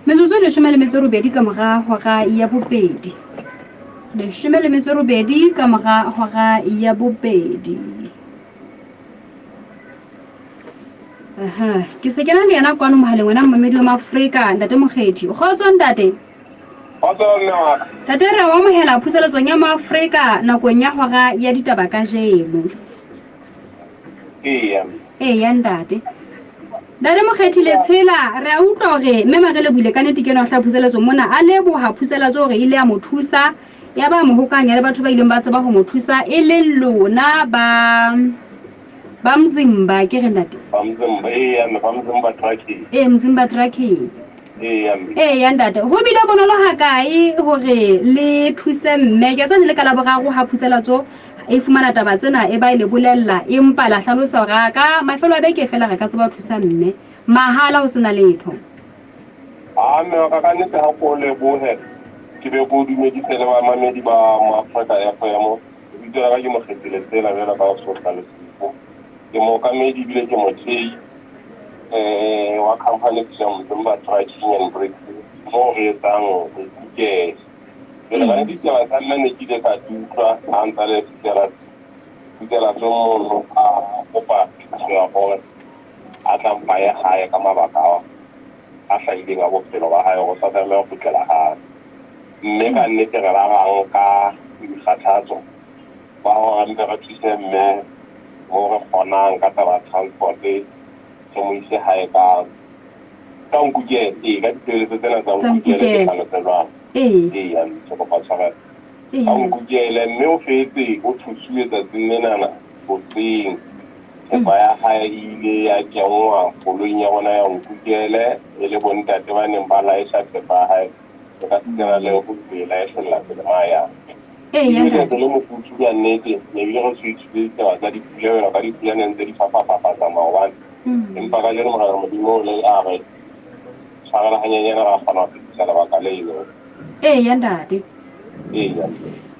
Speaker 1: metsotso le shome le metso robedi ka mora hora ya bobedi le shome le metso robedi ka mora hora ya bobedi ke se kena le yana kwano mohaleng wena mmamedi wa Maafrika ntate mokgethi o kgotso ntate tate re wa mohela phuseletsong ya Maafrika nakong ya hora ya ditaba ka jeno ya ntate ntate mokgethi le tshela re a utlwa hore mme magele buile ka nete kena hla phuseletso mona a leboha phuseletso hore ile ya mothusa ya ba mohokanya le batho ba ileng ba tseba ho mothusa e le lona ba Mzimba ke re ntate
Speaker 9: Mzimba tracking
Speaker 1: Mzimba tracking ya ntate ho bile bonolo ha kae hore le thuse mme ke tsane le ka la boraro ha phuseletso e fumana taba tsena e ba ile bolella empa la hlalosa hore ka mafelo a beke fela re ka tseba thusa mme mahala ho sena letho
Speaker 9: me ka nete ha ko le bohe ke be go dumedise le ba mamedi ba Maafrika ya mo ditela ga ke mo kgethile tsela bela ba social sifo ke mo ka medi bile ke mo tshei wa company ya Mzimba tracking and breakthrough mo re tsang ke le ba ditela tsa nne ke le ka tutlwa anta le ditela tso mo a kopa ya gore a tlampa ya hae ka mabaka a hlaileng a bophelo ba hae go sa tsamaya go tlela ha mme ka nnete re rarang ka dikgathatso ba go ambe re thuse mme mo re kgonang ka taba transport ke mo ise hae ka nkukele ka diteletso tsena tsa nkukele ka lotelwa ya ntse go pa tshwara ka nkukele mme o fetse o thusuwe tsatsing lenana botsing ba ya hae ile ya kenngwa koloing ya gona ya nkukele e le bontate ba neng ba laisa tepa hae ka tsena le go tsela e sella le maya ya ntate le mo putsu ya nnete ne bile go switch tsa tsa dipulelo ka dipulelo ntse di fapa tsa maobane empa ka jeno mogala modimo le a re tshwarela hanyenyana ra kgona go fetisa lebaka le ilo
Speaker 1: ya ntate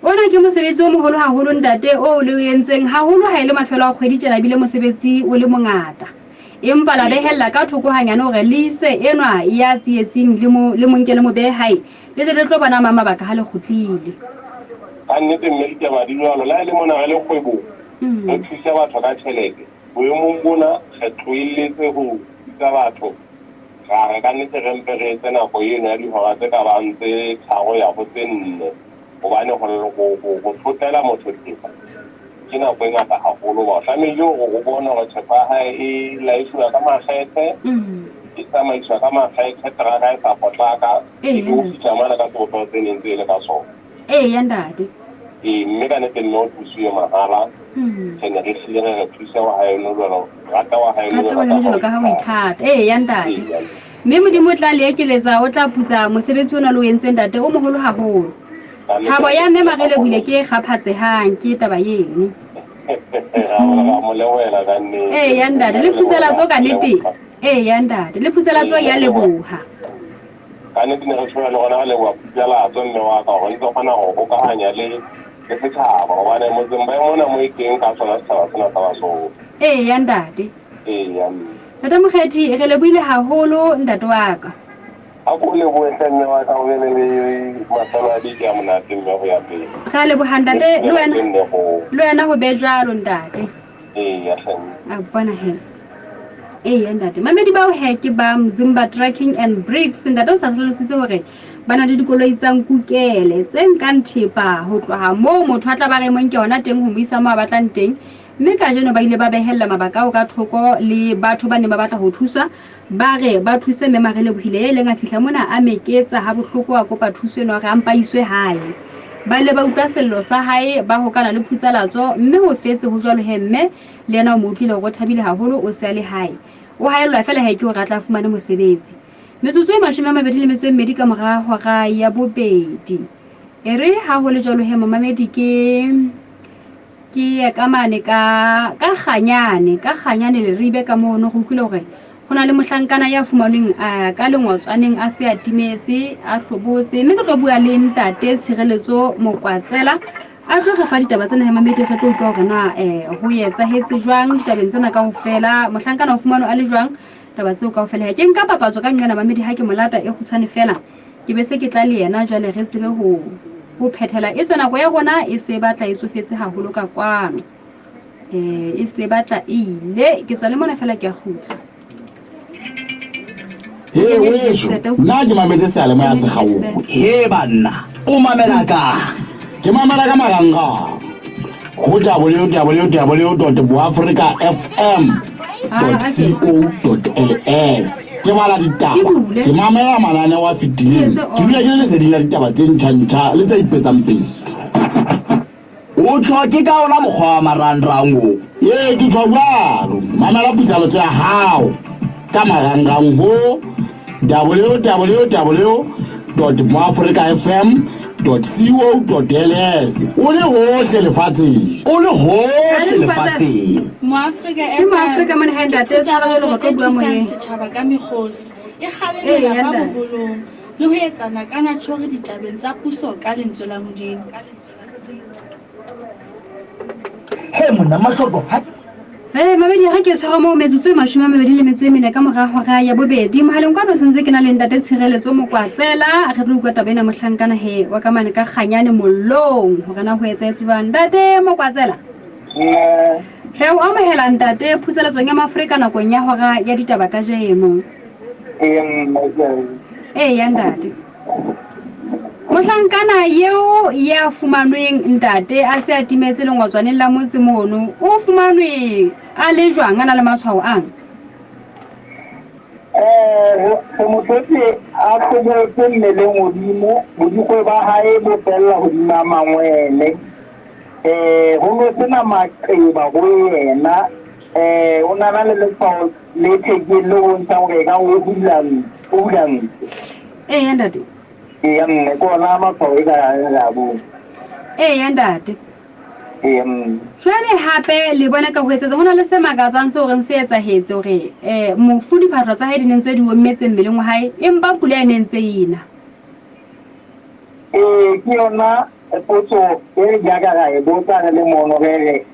Speaker 1: ona ke mosebetsi o moholo haholo ntate o le yentseng haholo ha ile mafelo a kgwedi tjena bile mosebetsi o le mongata empa la behella ka thoko hanyane hore lise enwa ya tsietsing le monkele mo be hae le tlo bana mama baka ha le khutlile
Speaker 9: ka nnete mme ke ba dilwalo la ile mona ga le kgwebo re thusa batho ka tšhelete boemong bona kgethoiletse go thusa batho ga re ka nnete re mpe re etse nako eno ya dihora tse ka bang tse tharo ya go tse nne gobane go tlotlela motho tefa ke nako e ngata gagolo ba tlamehile gore go bona gore thepa hae e laisiwa ka makgethe e tsamaisiwa ka makgethe teraka e sa potlaka e go fitlha mana ka segopo tse neng tse e le ka sona
Speaker 1: ya ntate
Speaker 9: mme ka nete nne o thusiwe mahala ke ne re hlile re thusa wa haenolelo rata wa haenolelo
Speaker 1: ka ha o ithata ya ntate mme modimo o tla le ekeletsa o tla putsa mosebetsi o na le o entseng ntate o moholo haholo thabo ya mme magele buile ke kgaphatsehang ke taba eno
Speaker 9: mo lewela ka nne
Speaker 1: ya ntate le phuselatso ka nnete ya ntate le phuselatso ya leboha
Speaker 9: ka nnete ne re tshwara le gona ga leboha phuselatso mme wa ka go ntse kgona go gokaganya le setšhaba gobane motseng ba mona mo ikeng ka sona setšhaba sena sa baso
Speaker 1: ya ntate
Speaker 9: ya
Speaker 1: tata Mokgethi re lebohile haholo ntate wa ka
Speaker 9: a ko lebohe mme wa ka o be le masalo a di ya monate mme go ya pele
Speaker 1: ga leboha ntate le wena ho be jalo ntate
Speaker 9: ya hleng
Speaker 1: a bona he ya ntate mamedi ba o ke ba Mzimba Trucking and Bricks ntate o sa hlalositse hore bana le dikoloi tsa nkukele tse nkang thepa ho tloha moo motho a tla ba re mong ke ona teng ho mo isa mo a batlang teng mme ka jeno ba ile ba behella mabaka o ka thoko le batho ba ne ba batla ho thusa ba re ba thuse mme mare lebohile e leng a fihla mona a meketsa ha bohloko a kopa thuso eno re ampa iswe hae ba le ba utlwa sello sa hae ba hokana le phutsalatso mme ho fetse ho jwalo he mme le yena o mo utlwile go thabile haholo o se le hae o haellwa fela he ke o ratla fumane mosebetsi metsotso e 22 ka mora hora ya bobedi ere ha ho le jalo he mamamedi ke ka mane ka kganyane le ribe ka mono go utlwile hore hona le mohlankana ya fumanweng ka lengwatswaneng a se atimetse a hlobotse mme ke tlo bua le ntate Tshireletso Mokwatsela a tlo fa ditaba tsena he mamedi re tlo utlwa hore na ho etsahetse jwang ditabeng tsena kaofela mohlankana o fumanwa a le jwang taba tseo kaofela ke nka papatso ka nyana mamedi ha ke molata e kgutshwane fela ke be se ke tla le yena jwale re tsebe ho phethela e tsona go ya rona e se batla e tsofetse haholo ka kwano e se batla ile ke tswa le mona fela ke a khutla
Speaker 6: wesho nna ke mametse sealemo ya segaong
Speaker 5: banna o mamela ka
Speaker 6: ke mamela ka malanga go www.fm.co.ls ke bala ditaba ke mamela manane wa fitileng ke dula ke le leseding la ditaba tse ntšha le tsa ipetsang pele
Speaker 5: o tlhoke ka ona mokgwa wa marangrango
Speaker 6: ke tšhwa jalo mamela putsaletso ya hao ka marangrang ho www.moafricafm.co.ls o le hohle lefatsheng
Speaker 1: Moafrika mane ha ntate tshwarelo go tlo bua moyeng
Speaker 10: setjhaba ka mekgosi e kgalemela ba boholong le ho etsana kana tshore ditabeng tsa puso ka lentswe la Modimo
Speaker 5: monna mashopo
Speaker 1: mabedi ha ke tshwara mo metsotso e 24 ka mora hora ya bobedi mohaleng kwano sentse ke na le ntate Tshireletso Mokwatsela a re tlo kwata bena mohlankana he wa ka mane ka kganyane mollong hore na ho etsaetse jwang ntate Mokwatsela re o amohela ntate phuselatsong ya Maafrika nakong ya hora ya ditaba ka jeno ya ntate mohlankana yeo ya fumanweng ntate a se atimetse lengwatswaneng la motse mono o fumanwe a le jwang ana le matshwao ang
Speaker 4: motlotsi a khobetse mmeleng modimo bodikwe ba hae bo fella hodima mangwele ho no sena maqeba go yena o nana le letshwao le thekile ho ntsa hore ka o hulang
Speaker 1: ya ntate
Speaker 4: ya mme kona matshwao e ka bo
Speaker 1: ya ntate jwale hape le bona ka ho etsetsa hona le se magatsang se hore se etsahetse hore mofu diphatlo tsa hae di nentse di ommetse mmeleng wa hae empa pula e nentse ina
Speaker 4: ke yona potso e jaaka ga e botsa le mono re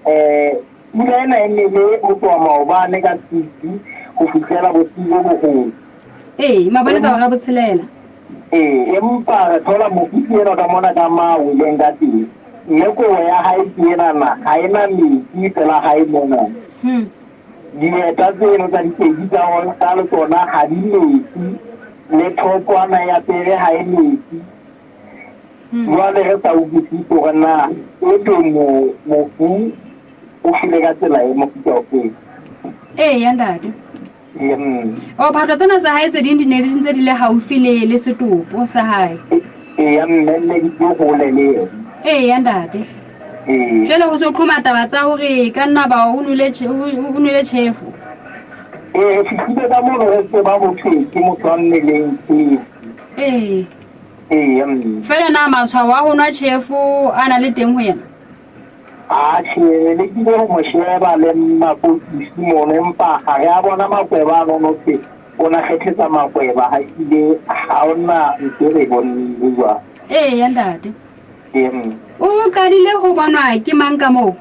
Speaker 4: pula ena e nele o tswa maobane ka tsitsi go fitlhela bosigo bogolo
Speaker 1: mabane ka ga botshelela
Speaker 4: empa re thola mofisi ena ka mona ka mawileng ka teng mme kobo ya hae ke enana ga ena metsi fela ga e mona dieta tseno tsa dikedi tsa le tsona ga di metsi le thopwana ya pele ga e metsi jwale re sa utlwisise gore na e teng mofu o file ka tsela e mofuta o feng
Speaker 1: ya ntate phatlo tsena tsa hae tse ding di ne di ntse di le haufi le setopo sa hae
Speaker 4: ya mme di tlo gole le
Speaker 1: ya ntate jwale ho se qhoma taba tsa hore ka nna ba o nwele tjhefu
Speaker 4: fihlile ka mono re se ba motho ke motho wa mmeleng
Speaker 1: fela na matshwao a ho nwa tjhefu a na le teng ho yena
Speaker 2: Atjhe le ke go mo sheba le mapodisi mone empa ga re a bona makweba a nonofe o na kgethetsa makweba ha ile ha ona ntse re bone jwa
Speaker 1: ya ntate o qadile go bonwa ke mang ka moo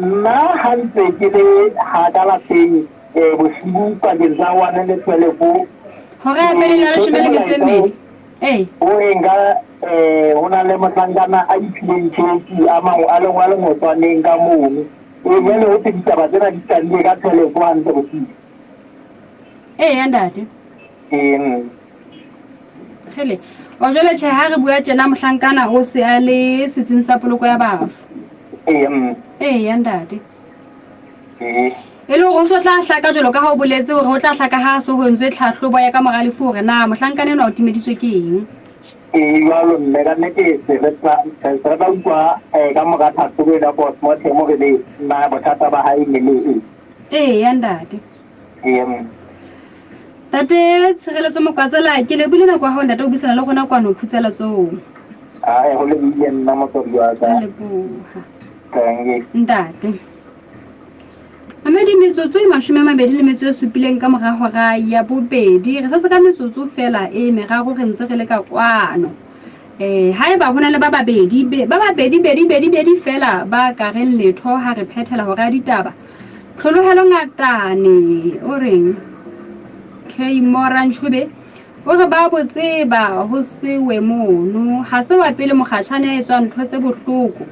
Speaker 2: nna ha ntse ke le ha ka la teng bosibu pakeng tsa 1 le 12
Speaker 1: hore ya pele la 12
Speaker 2: o enga ona le matlangana a diphileng tsheki a mangwe a lengwe motswaneng ka mono jale ho tse ditaba tsena di tladile ka thelefo hantle bosibu
Speaker 1: ya ntate hele o jwale tjhe ha re bua tjena mohlankana o se a le setsing sa poloko ya bafu ya ntate e le go so tla hlaka jalo ka ha o boletse hore o tla hlaka ha so ho ntse tlhahlobo ya ka moralefu hore na mohlankana ena o timeditswe ke eng
Speaker 2: jalo mme ka nnete se re tla utlwa ka mora tlhahlobo ya postmortem re le na bothata ba hae le
Speaker 1: ya ntate tate tshireletso mokwatsela ke le bule nako ha o ntate o bisana le gona kwano phutsela tseo
Speaker 2: go le bile nna motswadi wa ka
Speaker 1: ntate Amedi metsotso e 27 ka mora hora ya bobedi re sa ka metsotso fela meraro re ntse re le ka kwano ha eba hona le ba babedi fela ba ka reng letho ha re phethela hora ditaba tlholohelo ngatane o reng K Moranchube o re ba botseba ho sewe mono ha se wa pele mokgatshane e tswa ntho tse bohloko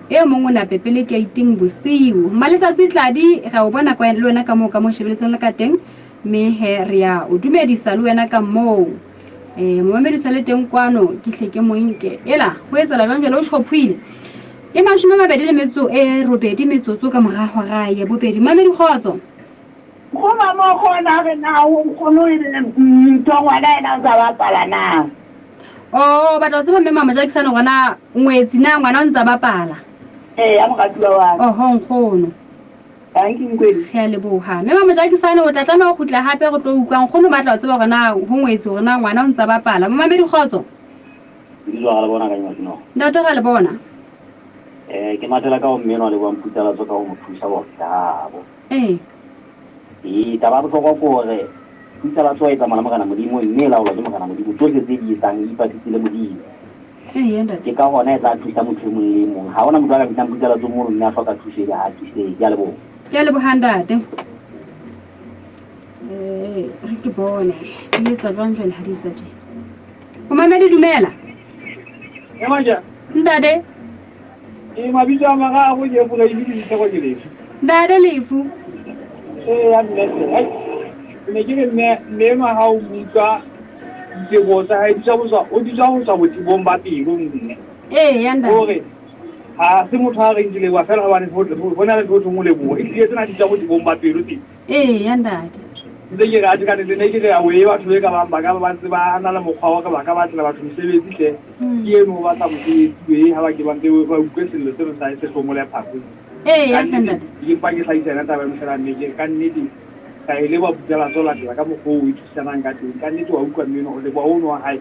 Speaker 1: e mongwe na pepele ke iting bosiu maletsatsi tladi ra o bona kwa le wena ka mo shebeletseng le ka teng me he ria o dumedisa le wena ka mo momedisa le teng kwano ke hleke moinke ela ho etsa la jwale o shophile e 27 metsotso ka mora hora ya bobedi mamedi khotso
Speaker 4: go mama khona re na o khono ile ntongwa la ena za bapala na
Speaker 1: batla tseba mme mama Jackson gona ngwetsi na ngwana o ntse bapala
Speaker 4: a mogatula wa
Speaker 1: nkgono
Speaker 4: thank you kwedi
Speaker 1: ya leboha mme mama Jackson o tla tla go khutla hape go tlo utlwa nkgono batla tseba gona ho ngwetsi gona ngwana o ntse bapala mamedi khotso
Speaker 3: Dilo ga le bona ka no
Speaker 1: ntate ga le bona
Speaker 3: ke matela ka o mmeno le bwa mputela tso ka o mothusa wa tlabo taba ba go gore putela tso e tsamana magana modimo mme la o le magana modimo tsohle tse di etsang e patisile modimo ke ka hona e tla thusa motho mo le mong ha ona motho a ka bitang putela tso mo nna hloka thuse ya ha thuse ya lebo
Speaker 1: ke le bohandate re ke bone di etsa jwang jwale ha di etsa tje o mamedi dumela
Speaker 3: manja
Speaker 1: ndade
Speaker 3: mabitso a maga go je pula di ditse go le
Speaker 1: ndade lefu
Speaker 3: ya nnete ne ke ne ma ha o mutsa ke botsa ha ditsa bosa o ditsa go tsa botsi bomba tiro nne
Speaker 1: ya nda
Speaker 3: gore ha se motho a re ile wa fela ba ne go na le go mo le bo e tsena ditsa go bomba tiro ti
Speaker 1: ya nda
Speaker 3: le ke ga ka ne ke ga we ba tlhoe ka ba ka ba ntse ba ana le mokgwa wa ka ba ka ba tla ba thusebetsi tle ke eno ba tsa motse ha ba ke ba ntse ba ukwesele se re sa se hlomola phako
Speaker 1: ya nda
Speaker 3: ke pa ke sa itse na taba mosela ne ke ka nnete ka ile ba butela tsola tla ka mokgwa o ithusanang ka teng ka nnete wa utlwa mmeno le ba o no hae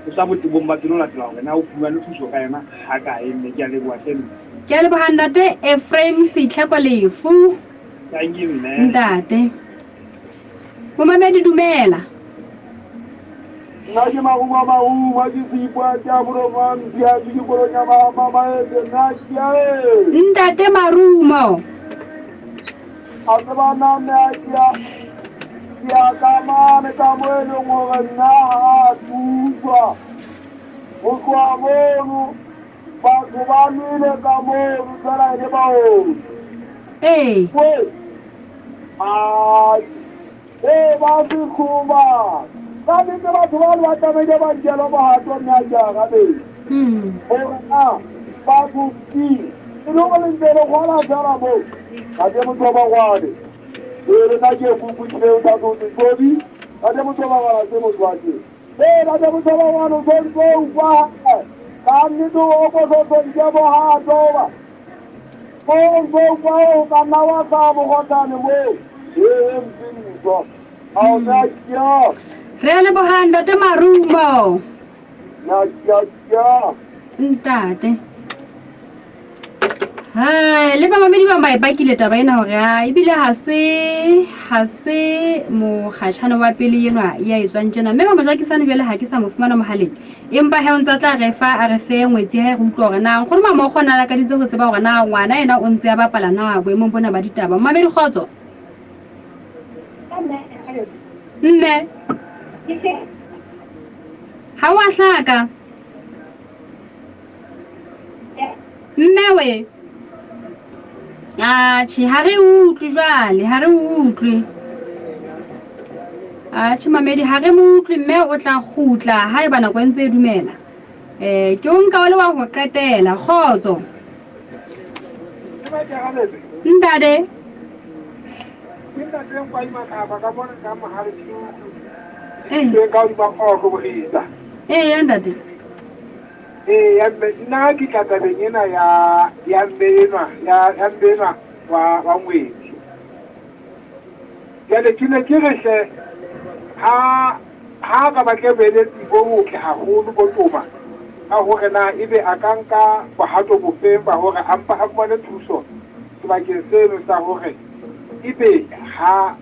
Speaker 3: o sa botse bomba tlo la tla gore na o fumane thuso ka yena ha ka e ne ke a le bua teng
Speaker 1: ke le bohandate Ephraim Sitlhakwa lefu
Speaker 3: ya ngine
Speaker 1: ndate mo mamedi dumela
Speaker 2: na ke mauma mauma ke sipwa tja boroman dia ke boronya mama e na tja
Speaker 1: ndate marumo
Speaker 2: asebana na tja ya kamane ka moelo ngore na ha tuwa o kwa mono ba go ba nile ka mono tsara ile ba o we ba se khuma ba di ke ba tswa ba tsamaya ba jelo ba ha to nya ja ga be ba go ki no ba le ndelo go la tsara bo ba je mo ba gwade re na ke ku ku le ta go di gobi ba je mo ba ga se mo gwade ba je mo ba wa no go go wa ka ni do ko so to je bo ha to ba go ka na wa ka bo go ta ne mo
Speaker 1: re le bohandate marumo
Speaker 2: ntate
Speaker 1: ha le ba mamedi ba ba ipakile taba ena hore ha ebile ha se mo khatshana wa pele yenwa ya etswang tjena mme ba jakisane bjale ha ke sa mo fumana mohaleng empa he o ntse tla refa a re fe ngwetsi ha go utlwa gore na gore mama o gona la ka ditse go tseba gore na ngwana ena o ntse a bapala na bo emong bona ba ditaba mamedi kgotso mme ha wa hlaka mme we tjhe ha re utlwe jwale ha re utlwe tjhe mamedi ha re mo utlwe mme o tla kgutla ha eba nako ntse e dumela ke o nka le wa go qetela kgotso ntate ya ntate
Speaker 2: nna ke tla tabeng ena ya mmenwa wa ngwetsi jale ke ne ke rehle ha ka batle boeletsi bo botle haholo bo toma ka hore na ebe a ka nka bohato bofeng ba hore a mpa a fumane thuso sebakeng seno sa hore ebe ha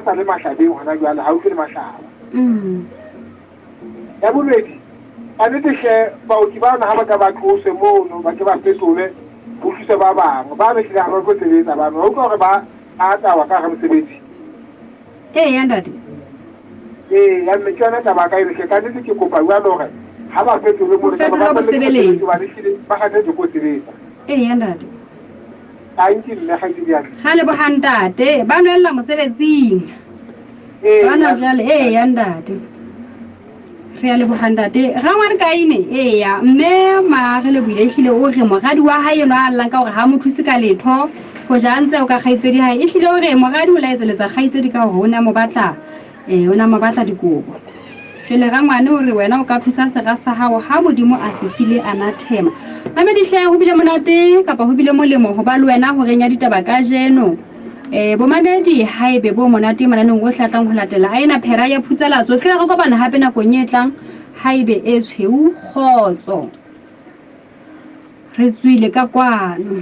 Speaker 2: sa le mahlabeng hona jwale ha utlwe le mahlaba ya bobedi a netehle baoki bana ha ba ka ba tlose mono ba ke ba fetole ho thusa ba bangwe ba be ke ga ba go sebetsa ba no go re ba a tawa ka ga mosebetsi
Speaker 1: ya ntate
Speaker 2: ya mme ke yona taba ka ile ke ka netse ke kopa jwa lore ha ba fetole mono ka ba ba
Speaker 1: sebeletsi
Speaker 2: ba ga go sebetsa
Speaker 1: ya ntate
Speaker 2: a ntse nne ga di ya
Speaker 1: ga le bo hantate ba nwella mosebetsing bana jwale ya ntate re a le bohandate ga ngwana ka ine ya mme ma re le builehile o re mogadi wa hae no a llang ka gore ha mo thusi ka letho go ja ntse o ka kgaitsedi hae e tlile gore mogadi o laetseletsa kgaitsedi ka gore o na mo batla dikobo jele ga ngwane o re wena o ka thusa sega sa hao ha modimo a se file anathema mme dihle go bile monate kapa go bile molemo go ba le wena go renya ditaba ka jeno bo mamedi haebe bo monate mananeng go hlatlang go latela a ena phera ya phutselatso tle go kopana hape nako nyetlang haebe e tshweu kgotso re tswile ka kwano